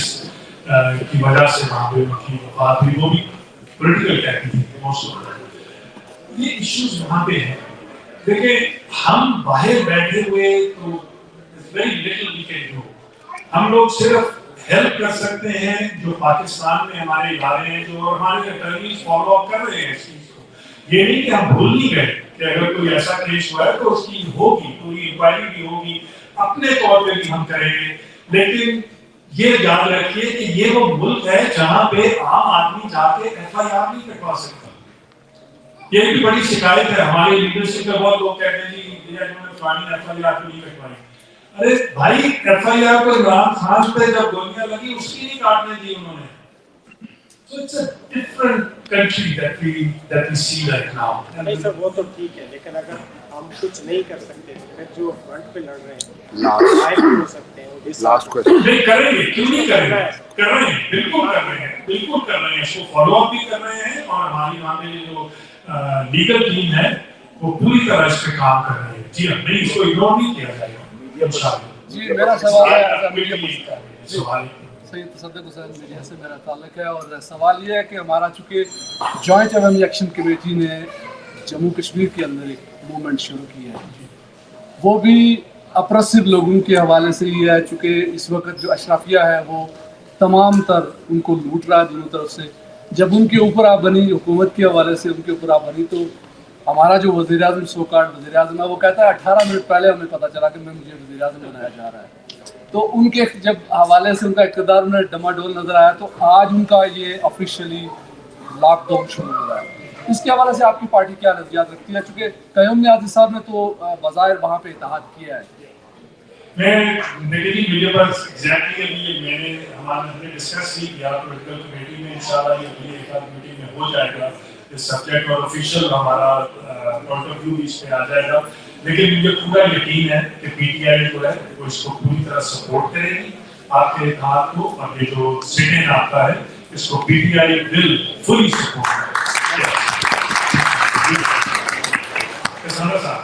की वजह से वहाँ पे उनकी वफात हुई. वो भी पॉलिटिकल कहती थी मोस्ट ऑफ. ये इश्यूज वहाँ पे हैं. देखिए हम बाहर बैठे हुए तो very little we can do. हम लोग सिर्फ हेल्प कर सकते हैं जो पाकिस्तान में हमारे इदारे हैं, जो हमारे अटर्नीज फॉलो अप कर रहे हैं इस चीज को. ये नहीं कि हम भूल नहीं गए कि अगर कोई ऐसा केस हुआ है तो उसकी होगी, पूरी इंक्वायरी भी होगी, अपने तौर पे भी हम करेंगे. लेकिन ये याद रखिए कि ये वो मुल्क है जहाँ पे आम आदमी जाके FIR नहीं कटवा सकता. ये भी बड़ी शिकायत है हमारे लीडरशिप में. बहुत लोग कहते हैं जी इन्होंने पुरानी FIR नहीं कटवाई. अरे भाई FIR को इमरान खान पे जब गोलियां लगी उसकी नहीं काटने दी उन्होंने. So it's a different country that we see right now. नहीं सर वो तो ठीक है, लेकिन अगर हम कुछ नहीं कर सकते फिर जो फ्रंट पे लड़ रहे हैं Last. हो सकते हैं. Last question. नहीं करेंगे, क्यों नहीं करेंगे? कर रहे हैं, बिल्कुल कर रहे हैं, बिल्कुल कर रहे हैं. इसको फॉलो अप भी कर रहे हैं और हमारी वहाँ पे जो लीगल टीम है वो पूरी तरह इस पे काम कर रही है. जी हाँ, नहीं इसको इग्नोर नहीं किया जाएगा. जी मेरा सवाल है सवाल सैयद तसद्दुक़ हुसैन मीडिया से मेरा ताल्लुक है. और सवाल ये है कि हमारा चूँकि जॉइंट अवामी एक्शन कमेटी ने जम्मू कश्मीर के अंदर एक मूवमेंट शुरू की है, वो भी अप्रेसिव लोगों के हवाले से ही है. चूँकि इस वक्त जो अशराफिया है वो तमाम तर उनको लूट रहा है दोनों तरफ से. जब उनके ऊपर आप बनी हुकूमत के हवाले से उनके ऊपर आप बनी तो हमारा जो वज़ीर आज़म सोकार्ड वज़ीर आज़म है वो कहता है 18 मिनट पहले हमें पता चला कि मुझे वज़ीर आज़म बनाया जा रहा है. तो उनके जब हवाले से उनका इक़्तिदार में डमाडोल नज़र आया तो आज उनका ये ऑफिशियली लॉकडाउन शुरू हो रहा है. इसके हवाले से आपकी पार्टी क्या नज़रियात रखती है? चूँकि क़याम नियाज़ी साहब ने तो बज़ाहिर वहाँ पे इत्तेहाद किया है. मैं नेगेटिव मीडिया पर एग्जैक्टली अभी मैंने हमने डिस्कस नहीं किया. पॉलिटिकल कमेटी में इंशाल्लाह ये अगली एक आध मीटिंग में हो जाएगा इस सब्जेक्ट और ऑफिशियल हमारा पॉइंट ऑफ व्यू भी इस पे आ जाएगा. लेकिन मुझे पूरा यकीन है कि PTI जो है वो इसको पूरी तरह सपोर्ट करेगी आपके इत्तेहाद को. और ये जो सिटिंग आपका है इसको PTI will fully support. किसानों साहब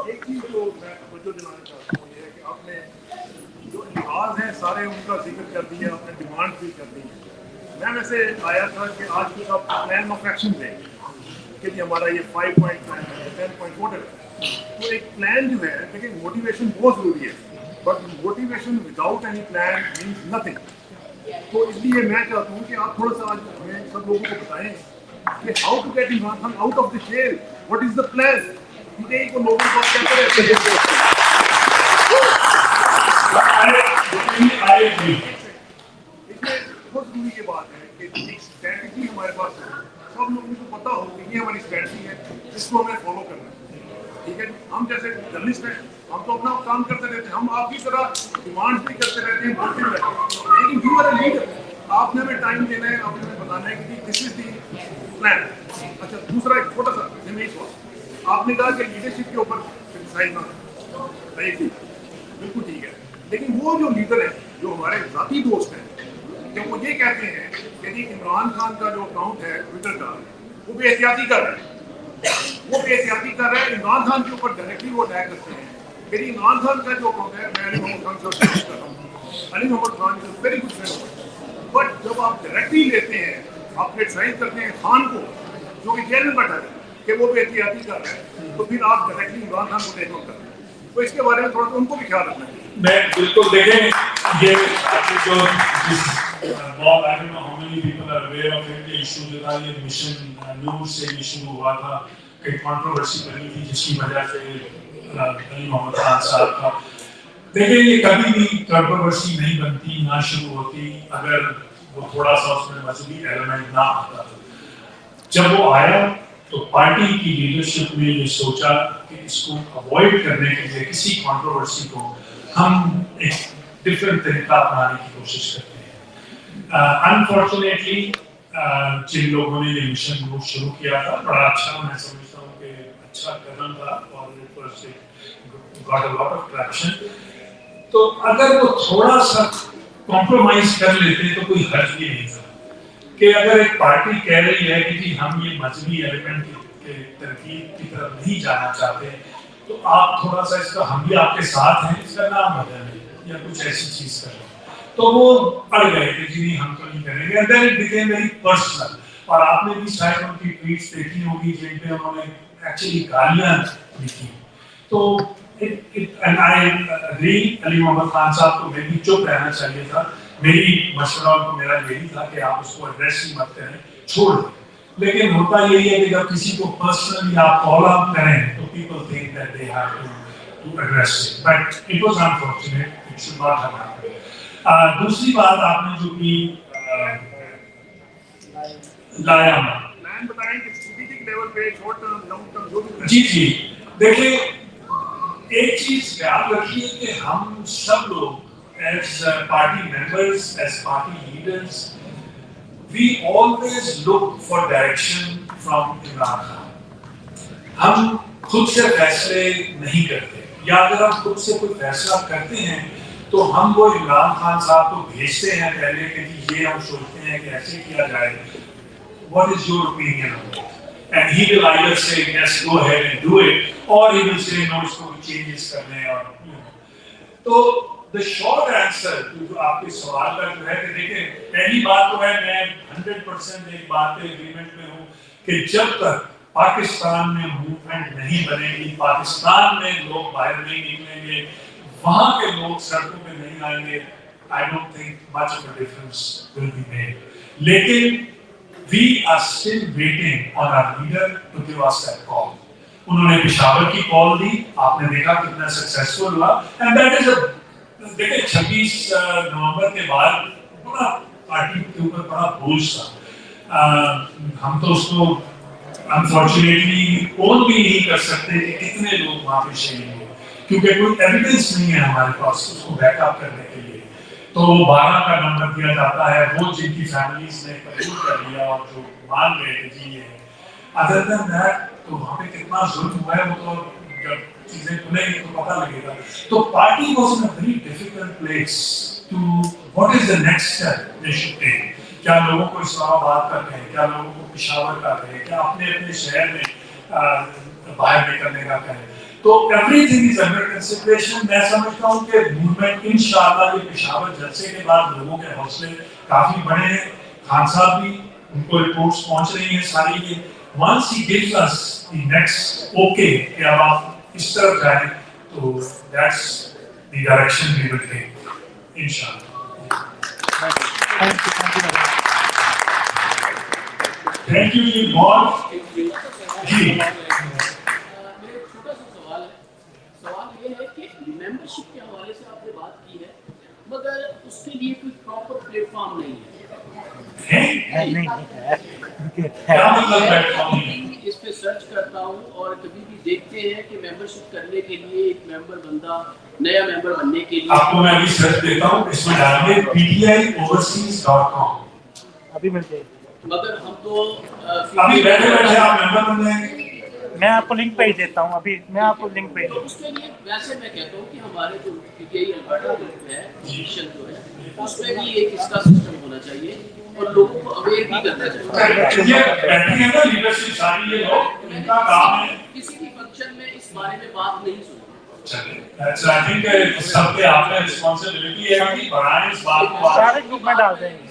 एक चीज जो मैं तवज्जो दिलाना चाहता हूँ ये है कि आपने जो अल्फाज हैं सारे उनका जिक्र कर दिया, आपने डिमांड भी कर दी। मैं वैसे आया था कि आज कुछ आप प्लान ऑफ एक्शन दें कि जी हमारा ये 5 पॉइंट प्लान है, 10 पॉइंट वोटर है। तो एक प्लान जो है, देखिए मोटिवेशन बहुत ज़रूरी है, but motivation without any plan means nothing. तो इसलिए मैं चाहता हूँ कि आप थोड़ा सा आज हमें सब लोगों को बताएं कि how to get Imran Khan out of the jail, what is the plan. PTI को लोगों को कहते रहते हैं इसमें बहुत जरूरी ये बात है कि एक स्ट्रैटेजी हमारे पास है, सब लोगों को पता हो कि ये हमारी स्ट्रैटेजी है, इसको हमें फॉलो करना है। ठीक है, हम जैसे जर्नलिस्ट हैं, हम तो अपना काम करते रहते हैं, हम आपकी तरह डिमांड भी करते रहते हैं, बोलते रहते हैं, लेकिन यू आर ए लीडर, आपने हमें टाइम देना है, आपने हमें बताना है कि दिस इज द प्लान। अच्छा, दूसरा एक छोटा सा आपने कहा कि लीडरशिप के ऊपर क्रिटिसाइज ना सही थी, बिल्कुल ठीक है, लेकिन वो जो लीडर है, जो हमारे जाती दोस्त हैं, जब वो ये कहते हैं कि जी इमरान खान का जो अकाउंट है ट्विटर का, वो बेहतियाती कर रहा है, इमरान खान के ऊपर डायरेक्टली वो अटैक करते हैं कि जी इमरान खान का जो अकाउंट है, मैं अली मोहम्मद खान से कर रहा हूँ, Ali Mohammad Khan is very good friend, but जब आप डायरेक्टली लेते हैं, आप क्रिटिसाइज करते हैं खान को जो कि जेल में बैठा है कि वो बेहतियाती कर रहे हैं, तो फिर आप डायरेक्टली इमरान खान को टेक ऑफ करते हैं। तो इसके बारे में थोड़ा सा उनको भी ख्याल रखना है। मैं बिल्कुल देखें ये आपने जो mob I don't know how many people are aware of it, issue जो था ये मिशन नूर से इशू हुआ था, कई कंट्रोवर्सी बनी थी जिसकी वजह से अली मोहम्मद खान साहब का, देखिए ये कभी भी कंट्रोवर्सी नहीं बनती, ना शुरू होती अगर वो थोड़ा सा उसमें मजहबी एलिमेंट ना आता। जब वो आया तो पार्टी की लीडरशिप ने ये सोचा कि इसको अवॉइड करने के लिए किसी कंट्रोवर्सी को हम एक डिफरेंट तरीका अपनाने की कोशिश करते हैं। अनफॉर्चुनेटली जिन लोगों ने ये मिशन वो शुरू किया था, बड़ा अच्छा मैं समझता हूँ कि अच्छा कदम था और got a lot of traction. तो अगर वो थोड़ा सा कॉम्प्रोमाइज कर लेते तो कोई हर्ज भी नहीं था कि अगर एक पार्टी कह रही है कि जी हम ये मजहबी एलिमेंट के तरकीब की तरफ नहीं जाना चाहते, तो आप थोड़ा सा इसका, हम भी आपके साथ हैं, इसका नाम बदलें या कुछ ऐसी चीज करें। तो वो अड़ गए कि जी हम तो नहीं करेंगे, and then it became very personal. और आपने भी शायद उनकी ट्वीट्स देखी होगी जिन पे उन्होंने एक्चुअली गालियां लिखी। तो and I agree, Ali Mohammad Khan साहब को मैं भी चुप रहना चाहिए था, मेरी मशवरा उनको मेरा यही था कि आप उसको एड्रेस ही मत करें, छोड़ दें। लेकिन होता यही है कि जब किसी को पर्सनली आप कॉल आउट करें तो people think that they have to address it, but it was unfortunate, it should not have happened. दूसरी बात आपने जो की लाया प्लान बताएं कि स्ट्रेटेजिक लेवल पे शॉर्ट टर्म, लॉन्ग टर्म जो भी जी देखिए, एक चीज याद रखिए कि हम सब लोग as party members, as party leaders, we always look for direction from Imran Khan. हम खुद से फैसले नहीं करते, या अगर हम खुद से कोई फैसला करते हैं तो हम वो इमरान खान साहब को भेजते हैं पहले कि ये हम सोचते हैं कि ऐसे किया जाए, what is your opinion on it? And he will either say yes, go ahead and do it, or he will say no, इसको changes करने और तो The short answer to आपके सवाल का जो है कि देखिए, पहली बात तो है मैं 100% एक बात पे एग्रीमेंट में हूँ कि जब तक पाकिस्तान में मूवमेंट नहीं बनेगी, पाकिस्तान में लोग बाहर नहीं निकलेंगे, वहाँ के लोग सड़कों पे नहीं आएंगे, I don't think much of a difference will be made. लेकिन we are still waiting on our leader to give us that call. उन्होंने पेशावर की कॉल दी, आपने देखा कितना सक्सेसफुल हुआ, and that is a देखिए 26 नवंबर के बाद बड़ा पार्टी के ऊपर बड़ा बोझ था। हम तो उसको अनफॉर्चुनेटली कौन भी नहीं कर सकते कि कितने लोग वहाँ पे शहीद हुए, क्योंकि कोई एविडेंस नहीं है हमारे पास उसको बैकअप करने के लिए। तो 12 का नंबर दिया जाता है, वो जिनकी फैमिलीज ने कबूल कर लिया और जो मान गए जी ये, अदर देन दैट तो वहाँ पे कितना जुल्म हुआ है वो तो जब चीजें खुलेंगी तो पता लगेगा। तो party was in a very difficult place to what is the next step they should take. क्या लोगों को इस्लामाबाद का कहें, क्या लोगों को पेशावर का कहें, क्या अपने अपने शहर में बाहर निकलने का कहें। तो एवरीथिंग इज अंडर कंसिडरेशन। मैं समझता हूँ कि मूवमेंट इंशाअल्लाह ये पेशावर जलसे के बाद लोगों के हौसले काफी बड़े हैं। खान साहब भी, उनको रिपोर्ट्स पहुंच रही हैं सारी के। Once he gives us the next okay कि अब आप इस तरफ जाएं, तो that's the direction we will take, inshallah. Thank you जी बहुत जी। मेरा एक छोटा सा सवाल है। सवाल ये है कि मेंबरशिप के हवाले से आपने बात की है, मगर उसके लिए कोई प्रॉपर प्लेटफॉर्म नहीं है। क्या मतलब प्लेटफॉर्म? इस पे सर्च करता हूँ और कभी भी देखते हैं कि मेंबरशिप करने के लिए एक मेंबर बंदा, नया मेंबर बनने के लिए आपको मैं अभी सर्च देता हूँ, इसमें डालिए ptioverseas.com। अभी मिल जाएगी। मगर हम तो अभी बैठे बैठे आप मेंबर बन जाएंगे। मैं आपको लिंक भेज देता हूँ, अभी मैं आपको लिंक भेज तो उसके लिए वैसे मैं कहता हूँ कि हमारे जो पीटीआई अल्बर्टा ग्रुप है, मिशन जो है, उसमें भी एक इसका सिस्टम होना चाहिए और लोगों को अवेयर भी करना चाहिए। ये बैठे हैं ना लीडरशिप सारी ये लोग, इनका काम है। किसी भी फंक्शन में इस बारे में बात नहीं सुनी। So I think सब पे आपका रिस्पांसिबिलिटी है कि बढ़ाएं इस बात को। सारे ग्रुप में डाल देंगे।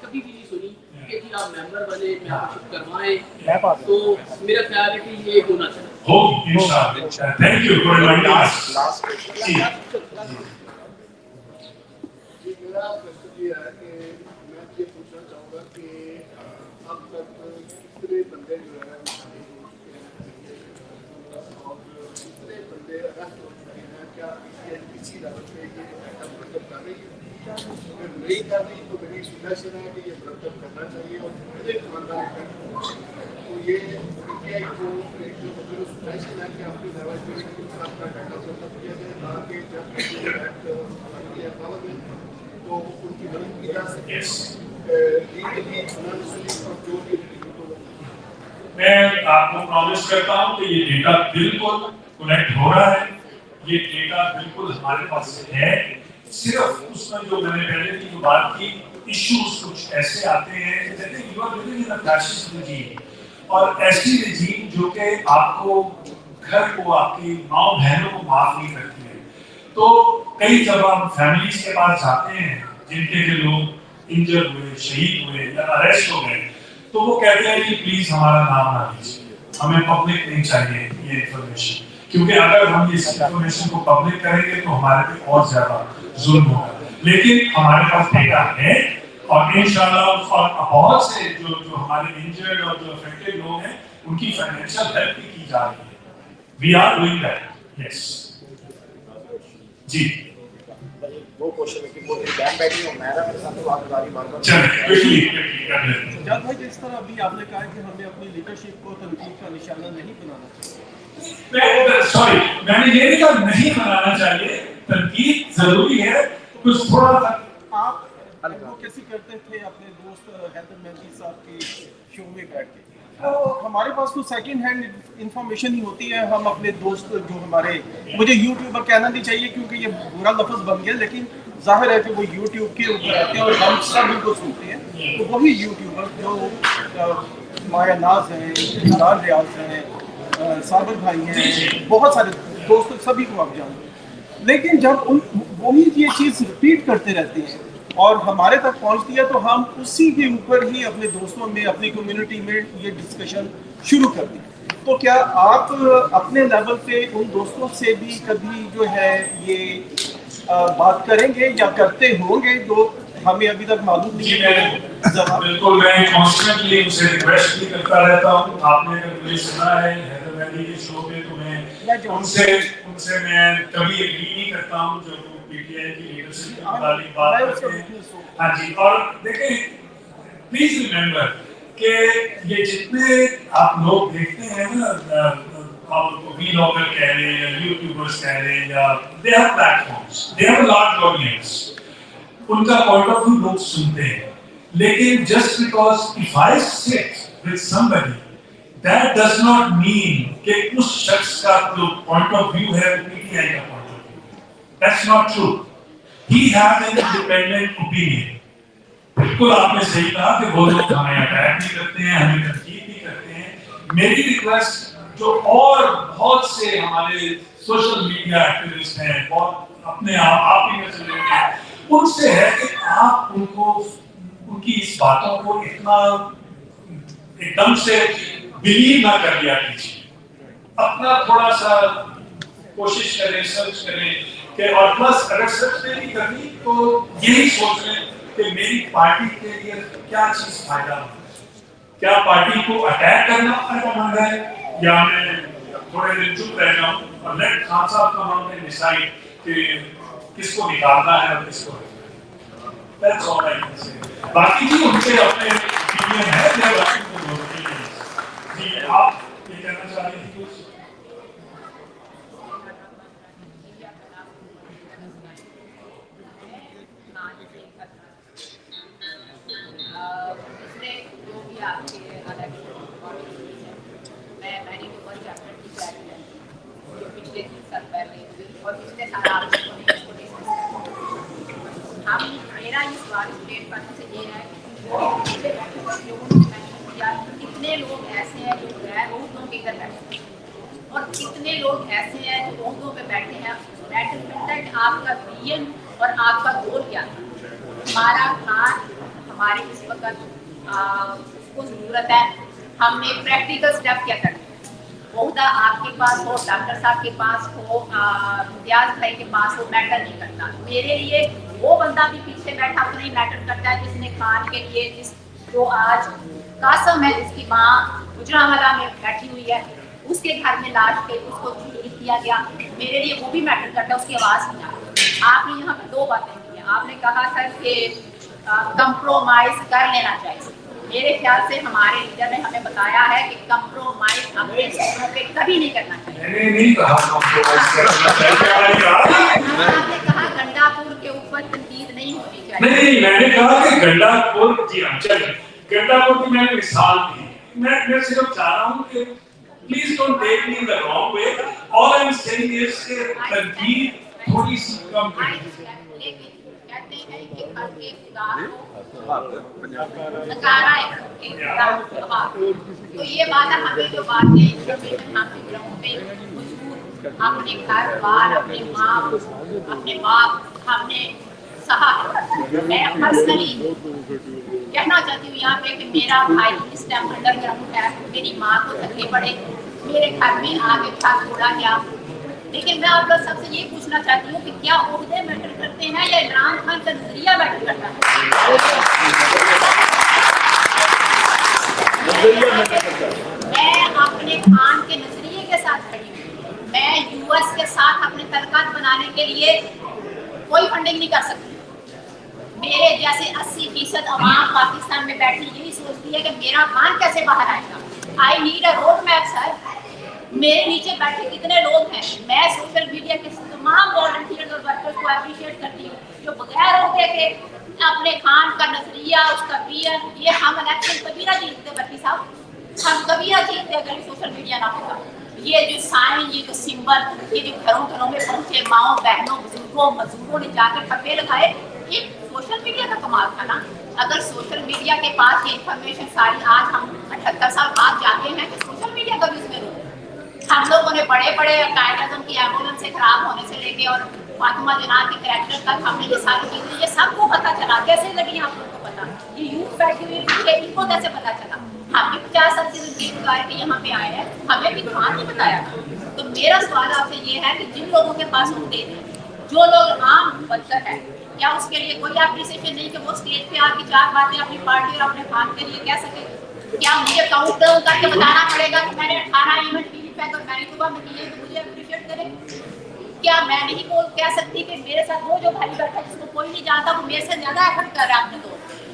कभी भी नहीं सुनी कि जी आप मेंबर बने, मेंबरशिप करवाएं, तो मेरा ख्याल है कि ये होना चाहिए। होगी इंशाल्लाह। Thank you for reminding us. जी मेरा क्वेश्चन ये है कि मैं ये पूछना चाहूँगा कि अब तक कितने बंदे जो है और कितने बंदे अरेस्ट हो चुके हैं, क्या किसी लेवल पे ये मरतब कर रही है? अगर नहीं कर रही तो मेरी सुजेशन है कि ये मरतब करना चाहिए और कितने खानदान तो ये पीटीआई को एक जो सुजेशन है कि अपनी लेवल पे अपना डाटा सेटअप किया जाए ताकि जब एक्ट तो उनकी मदद की जा सके। मैं आपको प्रॉमिस करता हूँ कि ये डेटा बिल्कुल कनेक्ट हो रहा है। ये डेटा बिल्कुल हमारे पास है। सिर्फ उसमें जो मैंने पहले की जो बात की, इश्यूज कुछ ऐसे आते हैं जैसे you are living in a fascist regime, और ऐसी regime जो कि आपको घर को, आपकी माँ बहनों को माफ नहीं करती है। तो कई जब हम फैमिलीज के पास जाते हैं जिनके के लोग इंजर हुए, शहीद हुए या अरेस्ट हो गए, तो वो कहते हैं कि प्लीज हमारा नाम ना लीजिए, हमें पब्लिक नहीं चाहिए ये इंफॉर्मेशन, क्योंकि अगर हम इस इंफॉर्मेशन को पब्लिक करेंगे तो हमारे पे और ज्यादा जुल्म होगा। लेकिन हमारे पास डेटा है और इंशाल्लाह बहुत से जो हमारे इंजर्ड और जो अफेक्टेड लोग हैं उनकी फाइनेंशियल हेल्प भी की जा रही है। We are doing that. Yes जी। वो क्वेश्चन है कि वो बैक बैठिंग और मेरा मेरे साथ तो आखिरी बार चलिए क्विकली कर लेते हैं। जब भाई जिस तरह अभी आपने कहा कि हमें अपनी लीडरशिप को तनकीद का निशाना नहीं बनाना चाहिए। सॉरी, मैंने ये नहीं कहा नहीं बनाना चाहिए, तनकीद जरूरी है, कुछ थोड़ा सा। आप वो कैसे करते थे अपने दोस्त हैदर मेहदी साहब के शो में बैठ के? तो हमारे पास तो सेकंड हैंड इंफॉर्मेशन ही होती है। हम अपने दोस्त जो हमारे, मुझे यूट्यूबर कहना नहीं चाहिए क्योंकि ये बुरा लफ्ज़ बन गया, लेकिन जाहिर है कि वो यूट्यूब के ऊपर रहते हैं और हम सब उनको सुनते हैं। तो वही यूट्यूबर जो माया नाज हैं, इमरान रियाज हैं, साबिर भाई हैं, बहुत सारे दोस्त, सभी को आप जानते हैं। लेकिन जब वही ये चीज़ रिपीट करते रहते हैं और हमारे तक पहुंचती है तो हम उसी के ऊपर ही अपने दोस्तों में, अपनी कम्युनिटी में ये डिस्कशन शुरू करते हैं। तो क्या आप अपने लेवल पे उन दोस्तों से भी कभी जो है ये बात करेंगे या करते होंगे जो हमें अभी तक मालूम नहीं है? बिल्कुल, मैं कॉन्स्टेंटली उनसे रिक्वेस्ट भी करता रहता हूँ। आपने अगर मुझे सुना है हैदर मेहदी के शो पे, तो मैं उनसे मैं कभी एग्री नहीं करता हूँ जो पीटीआई की लीडरशिप के मुताबिक बात करते हैं। हाँ जी, और देखें प्लीज रिमेंबर कि ये जितने आप लोग देखते हैं ना, आप व्लॉगर कह रहे हैं या यूट्यूबर्स कह रहे हैं या they have platforms, they have a large audience, उनका पॉइंट ऑफ व्यू लोग सुनते हैं। लेकिन just because if I sit with somebody That does not mean कि उस शख्स का जो point of view है वो PTI का point of view है. That's not true. He has an independent opinion. बिल्कुल आपने सही कहा कि वो लोग हमें अटैक भी करते हैं, हमें तनकीद भी करते हैं. मेरी रिक्वेस्ट जो और बहुत से हमारे सोशल मीडिया एक्टिविस्ट हैं, बहुत अपने आप ही में चले गए, उनसे है कि आप उनको उनकी इस बातों को इतना एकदम से बिलीव ना कर लिया कीजिए. अपना थोड़ा सा कोशिश करें, सर्च करें कि और प्लस अगर सर्च नहीं करनी तो यही सोच लें कि मेरी पार्टी के लिए क्या चीज फायदा है. क्या पार्टी को अटैक करना फायदा है या मैं थोड़े दिन चुप रह जाऊं और लेट खान साहब का हमने डिसाइड कि किसको निकालना है और किसको रखना है. That's all I can say. बाकी जी उनके अपने ओपिनियन है, मेरे बाकी को जी आप ये कहना चाह रहे थे कुछ? पिछले जो भी आपके मैं मेडिकल चैप्टर की तैयारी जो पिछले 3 साल पहले और पिछले साल आप हम मेरा ये सवाल स्टेट करने से ये है कि कितने लोग ऐसे हैं जो गैर उर्दू के घर बैठे और कितने लोग ऐसे हैं जो उर्दू पे बैठे हैं. आपका विजन और आपका गोल क्या था? हमारा खान हमारे इस वक्त उसको ज़रूरत है, हमने प्रैक्टिकल स्टेप क्या करना है. बहुधा आपके पास हो, डॉक्टर साहब के पास हो, इम्तियाज भाई के पास हो, मैटर नहीं करता. मेरे लिए वो बंदा भी पीछे बैठा तो नहीं मैटर करता है जिसने खान के लिए जिस जो आज कासम है जिसकी माँ गुजरांवाला में बैठी हुई है उसके घर में लाश के उसको शहीद किया गया. मेरे लिए वो भी मैटर करता है, उसकी आवाज़ नहीं आती. आपने यहाँ पे 2 बातें की हैं. आपने कहा था कि कंप्रोमाइज कर लेना चाहिए. मेरे ख्याल से हमारे लीडर ने हमें बताया है कि कंप्रोमाइज अपने सपनों पे कभी नहीं करना चाहिए. मैंने नहीं कहा कंप्रोमाइज करना चाहिए. आपने कहा गंडापुर के ऊपर तनकीद नहीं होनी चाहिए. नहीं, मैंने कहा कि गंडापुर जी हम चलिए गंडापुर की मैंने मिसाल दी. मैं सिर्फ चाह रहा हूँ कि please don't take me the wrong way. All I am saying is कि तनकीद थोड़ी सी कम करें. कहते हैं कि हर के खुदा को नकारा है कि खुदा तो ये बात हमें जो बातें इंफॉर्मेशन हम ग्राउंड पे मजबूत अपने घर बार अपने माँ अपने बाप हमने सहा. मैं पर्सनली कहना चाहती हूँ यहाँ पे कि मेरा भाई इस टाइम अंडरग्राउंड है, मेरी माँ को धक्के पड़े, मेरे घर में आगे था छोड़ा गया. लेकिन मैं आप लोग सबसे ये पूछना चाहती हूँ कि क्या ओहदे मैटर करते हैं या इमरान खान का नजरिया मैटर करता है? मैं अपने खान के नजरिए के साथ खड़ी हूँ. मैं यूएस के साथ अपने तल्लुकात बनाने के लिए कोई फंडिंग नहीं कर सकती. मेरे जैसे 80% अवाम पाकिस्तान में बैठी यही सोचती है कि मेरा खान कैसे बाहर आएगा. I need a road map sir. मेरे नीचे बैठे कितने लोग हैं. मैं सोशल मीडिया के तमाम वॉलंटियर्स और वर्कर्स को अप्रिशिएट करती हूँ जो बगैर होते के अपने खान का नजरिया उसका विजन. ये हम इलेक्शन कभी ना जीतते बल्कि साहब, हम कभी ना जीतते अगर सोशल मीडिया ना होता. ये जो साइन, ये जो सिंबल, ये जो घरों घरों में पहुंचे माओ बहनों बुजुर्गों मजदूरों ने जाकर ठप्पे लगाए, ये सोशल मीडिया का कमाल था ना. अगर सोशल मीडिया के पास ये इन्फॉर्मेशन सारी आज हम 78 साल बाद जाते हैं कि सोशल मीडिया का भी उसमें रोल. हम लोगों ने बड़े बड़े कायदे की एम्बुलेंस से खराब होने से लेके और फातिमा जनाब के कैरेक्टर तक हमने ये सारी चीजें ये सबको पता चला. कैसे लगी आप लोगों को पता? ये यूथ बैठी हुई पीछे इनको कैसे पता चला? हम भी 50 साल से गुजार के यहाँ पे आए हैं, हमें भी कहाँ नहीं बताया. तो मेरा सवाल आपसे ये है कि जिन लोगों के पास होते हैं, जो लोग आम वर्कर है, क्या उसके लिए कोई एप्रिसिएशन नहीं कि वो स्टेज पे आके 4 बातें अपनी पार्टी और अपने खान के लिए कह सके? क्या मुझे काउंट डाउन करके बताना पड़ेगा कि मैंने 18 इवेंट और मैनिटोबा में किए तो मुझे अप्रिशिएट करें? क्या मैं नहीं कह सकती कि मेरे साथ वो जो भाई बैठा जिसको कोई नहीं जानता वो मेरे से ज्यादा एफर्ट कर रहा है अपने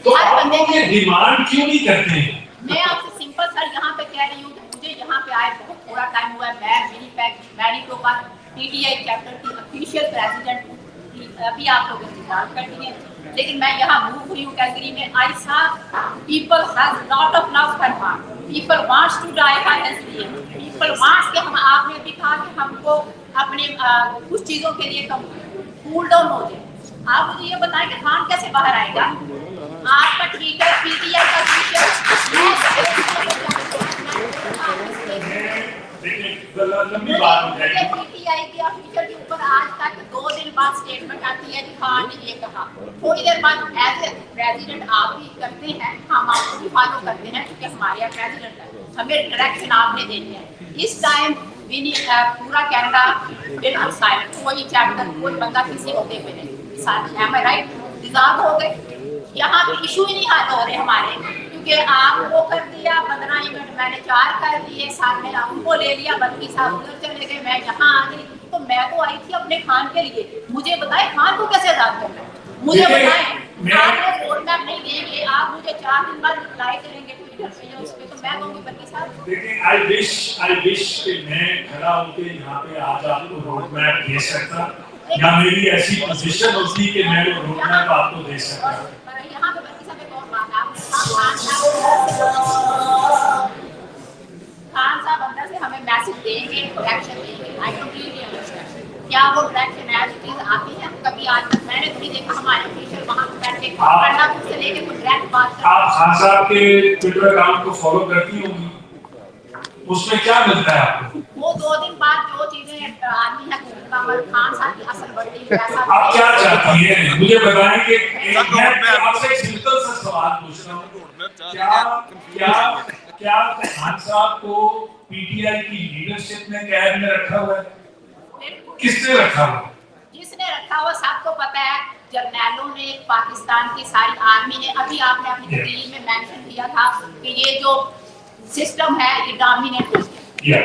तो हर बंदे की डिमांड क्यों नहीं करते हैं? मैं आपसे सिंपल सर यहाँ पे कह रही हूँ कि मुझे यहाँ पे आए बहुत थोड़ा टाइम हुआ है. मैं मैनिटोबा PTI चैप्टर की ऑफिशियल प्रेसिडेंट हूँ. अभी आप लोग इंतजार कर दिए. लेकिन मैं यहाँ मूव हुई हूँ कैलगरी में, I saw people has lot of love for हां, people wants to die for SDM, people wants के हम, आपने भी कहा कि हमको अपने कुछ चीज़ों के लिए कम कूल डाउन हो जाए। आप मुझे ये बताएं कि खान कैसे बाहर आएगा? आपका ट्विटर पीटीआई का लंबी बात हो जाएगी। पीटीआई के ऑफिशियल के ऊपर आज तक 2 दिन बाद स्टेटमेंट आती है कि खान ने ये कहा, थोड़ी देर बाद एज ए प्रेसिडेंट आप भी करते हैं, हम आपको भी फॉलो करते हैं क्योंकि हमारे यहाँ प्रेसिडेंट है, हमें डायरेक्शन आपने देनी है। इस टाइम पूरा कनाडा बिल्कुल साइलेंट, कोई चैप्टर कोई बंदा किसी होते हुए नहीं, साथ एम आई राइट डिजार्व हो गए। यहाँ पे इशू ही नहीं हल हो रहे हमारे, क्योंकि आप वो कर दिया 15 इवेंट मैंने 4 कर दिए, साथ में उनको ले लिया, बल्कि साहब उधर चले गए, मैं यहाँ आ गई। तो मैं तो आई थी अपने खान के लिए, मुझे बताएं खान को कैसे आजाद करना है, मुझे बताएं। आप रोड मैप नहीं देंगे, आप मुझे 4 दिन बाद रिप्लाई करेंगे ट्विटर पे या उस पे, तो मैं कहूँगी बल्कि साहब देखिए आई विश कि मैं खड़ा होकर यहाँ पे आज आपको रोड मैप दे सकता, या मेरी ऐसी पोजीशन होती कि मैं वो रोड मैप आपको दे सकता। यहाँ पे बल्कि साहब एक और बात, आपने खान साहब अंदर से हमें मैसेज देंगे, डायरेक्शन देंगे, आई कंप्लीटली अंडरस्टैंड। क्या वो डायरेक्शन एज इट इज आती है? कभी आज तक मैंने तो नहीं देखा हमारे ऑफिशियल वहां पे बैठ के कर्नाटक से लेके कोई डायरेक्ट बात कर। आप खान साहब के ट्विटर अकाउंट को फॉलो करती होंगी, उसमें क्या मिलता है आपको? वो 2 दिन बाद जो चीजें आती हैं खान साहब की असल बड़ी वैसा। आप क्या चाहती हैं मुझे बताएं कि मैं आपसे एक सिंपल सा सवाल पूछ रहा हूँ, क्या खान साहब को पीटीआई की लीडरशिप ने कैद में रखा हुआ है? किसने रखा हुआ? जिसने रखा हुआ सबको पता है, जर्नैलों ने, पाकिस्तान की सारी आर्मी ने, अभी आपने अपनी तकरीर में मेंशन किया था कि ये जो सिस्टम है ये डोमिनेट हो गया,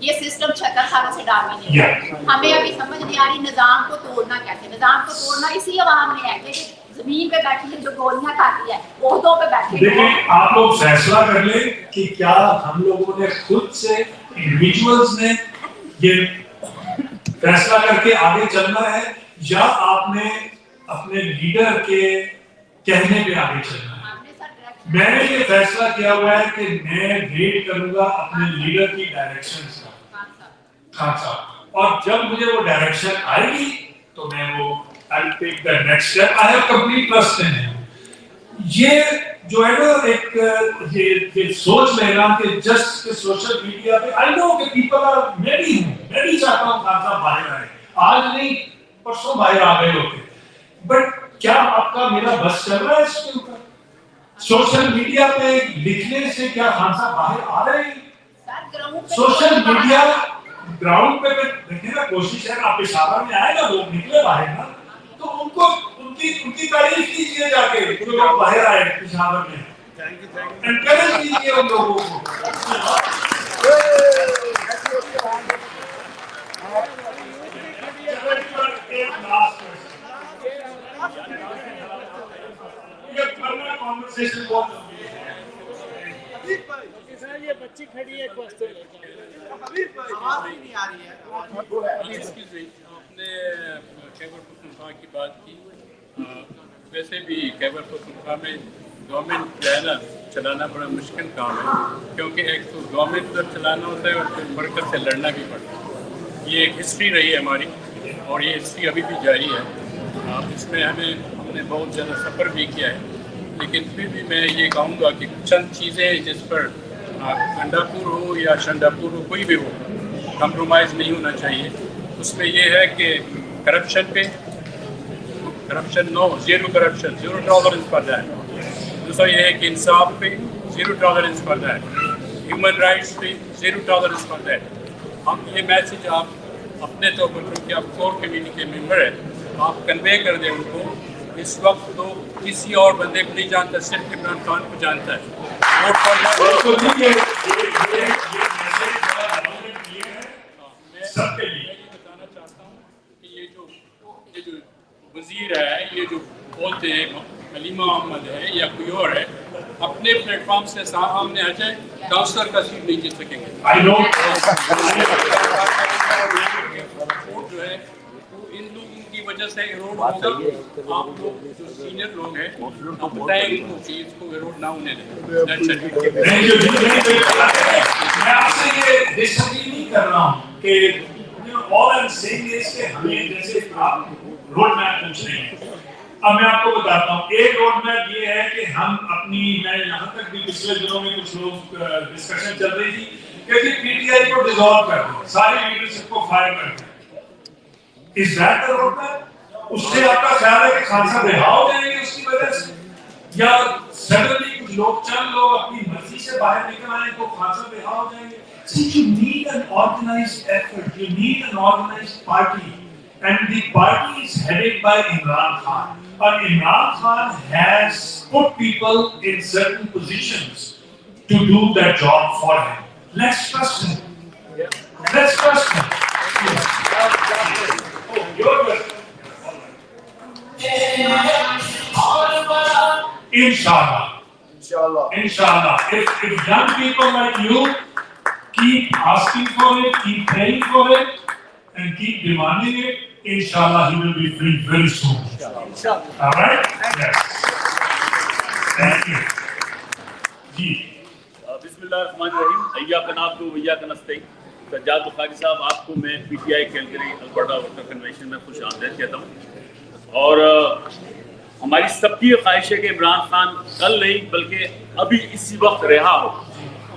ये सिस्टम 76 सालों से डोमिनेट। हमें अभी समझ नहीं आ रही निजाम को तोड़ना कैसे, निजाम को तोड़ना इसी अवाम ने है, लेकिन जमीन पे बैठी है जो गोलियां खाती है, ओहदों पे बैठे। देखिए आप लोग फैसला कर ले कि क्या हम लोगों ने खुद से इंडिविजुअल्स ने ये फैसला करके आगे चलना है, या आपने अपने लीडर के कहने पे आगे चलना है। मैंने ये फैसला किया हुआ है कि मैं वेट करूंगा अपने लीडर की डायरेक्शन का, खान साहब, और जब मुझे वो डायरेक्शन आएगी तो मैं वो I'll take the next step. I have complete trust in him. ये जो है ना एक ये सोच लेना कि जस्ट के सोशल मीडिया पे I know कि people are मैं भी चाहता हूँ खान साहब बाहर आए, आज नहीं परसों बाहर आ गए होते, बट क्या आपका मेरा बस चल रहा है इसके ऊपर? सोशल मीडिया पे लिखने से क्या खान साहब बाहर आ रहे हैं? सोशल मीडिया ग्राउंड पे देखने का कोशिश है, आप पेशावर में आए ना, लोग निकले बाहर ना, तो उनको उनकी तारीफ कीजिए जाके, जो लोग बाहर आए पेशावर में, एनकरेज कीजिए उन लोगों को। ये बच्ची खड़ी है, आवाज नहीं आ रही है। आपने खैबर पख्तूनख्वा की बात की, वैसे भी खैबर पख्तूनख्वा में गवर्नमेंट जो है ना चलाना बड़ा मुश्किल काम है, क्योंकि एक तो गवर्नमेंट उधर चलाना होता है और फिर मरकज़ से लड़ना भी पड़ता है। ये एक हिस्ट्री रही है हमारी, और ये हिस्ट्री अभी भी जारी है। इसमें हमने बहुत ज़्यादा सफ़र भी किया है, लेकिन फिर भी मैं ये कहूँगा कि चंद चीज़ें जिस पर गंडापुर हो या शंडापुर हो, कोई भी हो, कम्प्रोमाइज़ नहीं होना चाहिए। उसमें ये है कि करप्शन पे no, zero corruption, zero tolerance for that. दूसरा ये है कि इंसाफ पे zero tolerance for that, human rights पे ज़ीरो टॉलरेंस फॉर दैट। हम ये मैसेज आप अपने तौर पर, क्योंकि आप कोर कम्युनिटी के मेम्बर हैं, आप कन्वे कर दें उनको। इस वक्त तो किसी और बंदे को नहीं जानता, सिर्फ इमरान खान को जानता है। सबके लिए बताना चाहता हूँ कि ये जो वजीर है, ये जो बोलते हैं हलीमा अहमद है या कोई और है, अपने प्लेटफॉर्म से सामने आ जाए, काउंसलर का सीट नहीं जीत सकेंगे। जो है वो इन लोगों की वजह वजह से इरोड होगा, आप लोग जो सीनियर लोग हैं आप बताएंगे इनको कि इसको इरोड ना होने दें। That's it. मैं आपसे ये डिसएग्री नहीं कर रहा हूँ कि all I'm saying is कि हमें जैसे आप रोड मैप पूछ रहे हैं, अब मैं आपको बताता हूँ एक रोड मैप ये है कि हम अपनी, मैं यहाँ तक भी पिछले दिनों में कुछ लोग डिस्कशन चल रही थी कि जी पीटीआई को डिसॉल्व कर दो, सारी लीडरशिप को फायर कर दो। Is that the road map? उससे आपका ख्याल है कि खालसा रिहा हो जाएंगे उसकी वजह से, या सडनली कुछ लोग, चंद लोग अपनी मर्जी से बाहर निकल आए तो खालसा रिहा हो जाएंगे? See, you need an organized effort, you need an organized party, and the party is headed by Imran Khan. But Imran Khan has put people in certain positions to do that job for him. Let's trust him. Let's trust him. Oh, you're good. Inshallah. Inshallah. If young people like you keep asking for it, keep praying for it, and keep demanding it, inshallah he will be free very soon. All right? Yes. Thank you. जी. बिस्मिल्लाहिर्रहमानिर्रहीम। अय्याक नअब्दु व इय्याक नस्तईन। सज्जाद बुखारी साहब, आपको मैं PTI Calgary Alberta worker convention में खुश आमदीद कहता हूँ। और हमारी सबकी ख्वाहिश है कि इमरान खान कल नहीं बल्कि अभी इसी वक्त रिहा हो।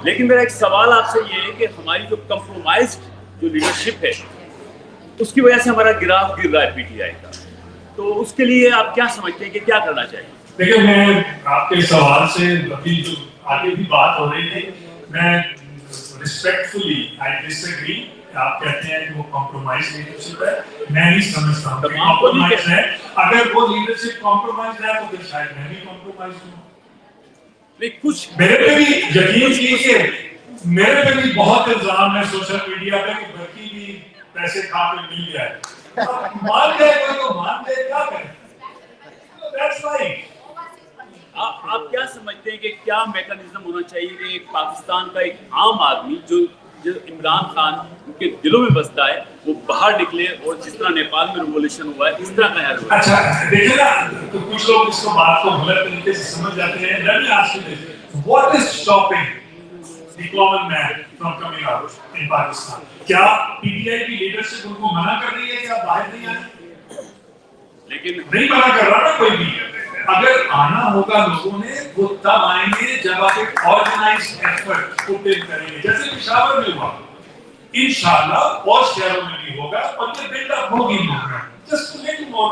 लेकिन मेरा एक सवाल आपसे ये है कि हमारी जो कंप्रोमाइज्ड जो लीडरशिप है उसकी वजह से हमारा गिराफ गिर रहा है पीटीआई का, तो उसके लिए आप क्या समझते हैं कि क्या करना चाहिए? देखिए, मैं आपके सवाल से अभी जो आगे भी बात हो रही थी, मैं रिस्पेक्टफुली आई डिसएग्री। आप कहते हैं कि वो कॉम्प्रोमाइज लीडरशिप है, मैं नहीं समझता हूँ कॉम्प्रोमाइज है। अगर वो लीडरशिप कॉम्प्रोमाइज है तो फिर शायद मैं भी कॉम्प्रोमाइज हूँ। कुछ मेरे पे भी यकीन कीजिए, मेरे पे भी बहुत इल्जाम है सोशल मीडिया पे कि बल्कि भी पैसे खा के मिल गया है। मान जाए कोई तो मान जाए, क्या करें? That's right. आप क्या समझते हैं कि क्या मैकेनिज्म होना चाहिए कि एक पाकिस्तान का एक आम आदमी जो इमरान खान उनके दिलों में बसता है वो बाहर निकले और जिस तरह नेपाल में रिवॉल्यूशन हुआ है इस तरह का यार हुआ? अच्छा देखिए ना, तो कुछ लोग इसको बात को गलत तरीके से समझ जाते हैं। Let me ask you this. What is stopping the common man from coming out in Pakistan? क्या पीटीआई की लीडरशिप उनको मना कर रही है कि आप बाहर नहीं आए? लेकिन नहीं मना कर रहा ना कोई भी। अगर आना होगा लोगों ने, वो तब आएंगे जब आप एक ऑर्गेनाइज्ड एफर्ट पुट इन करेंगे, जैसे पेशावर में हुआ। इंशाल्लाह और शहरों में भी होगा, और ये बिल्डअप होगी movement. Just to make more,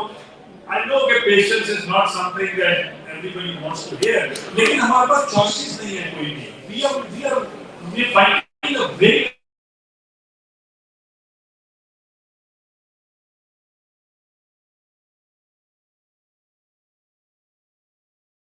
I know कि patience is not something that everybody wants to hear, लेकिन हमारे पास चॉइसेस नहीं है कोई भी। We are finding a way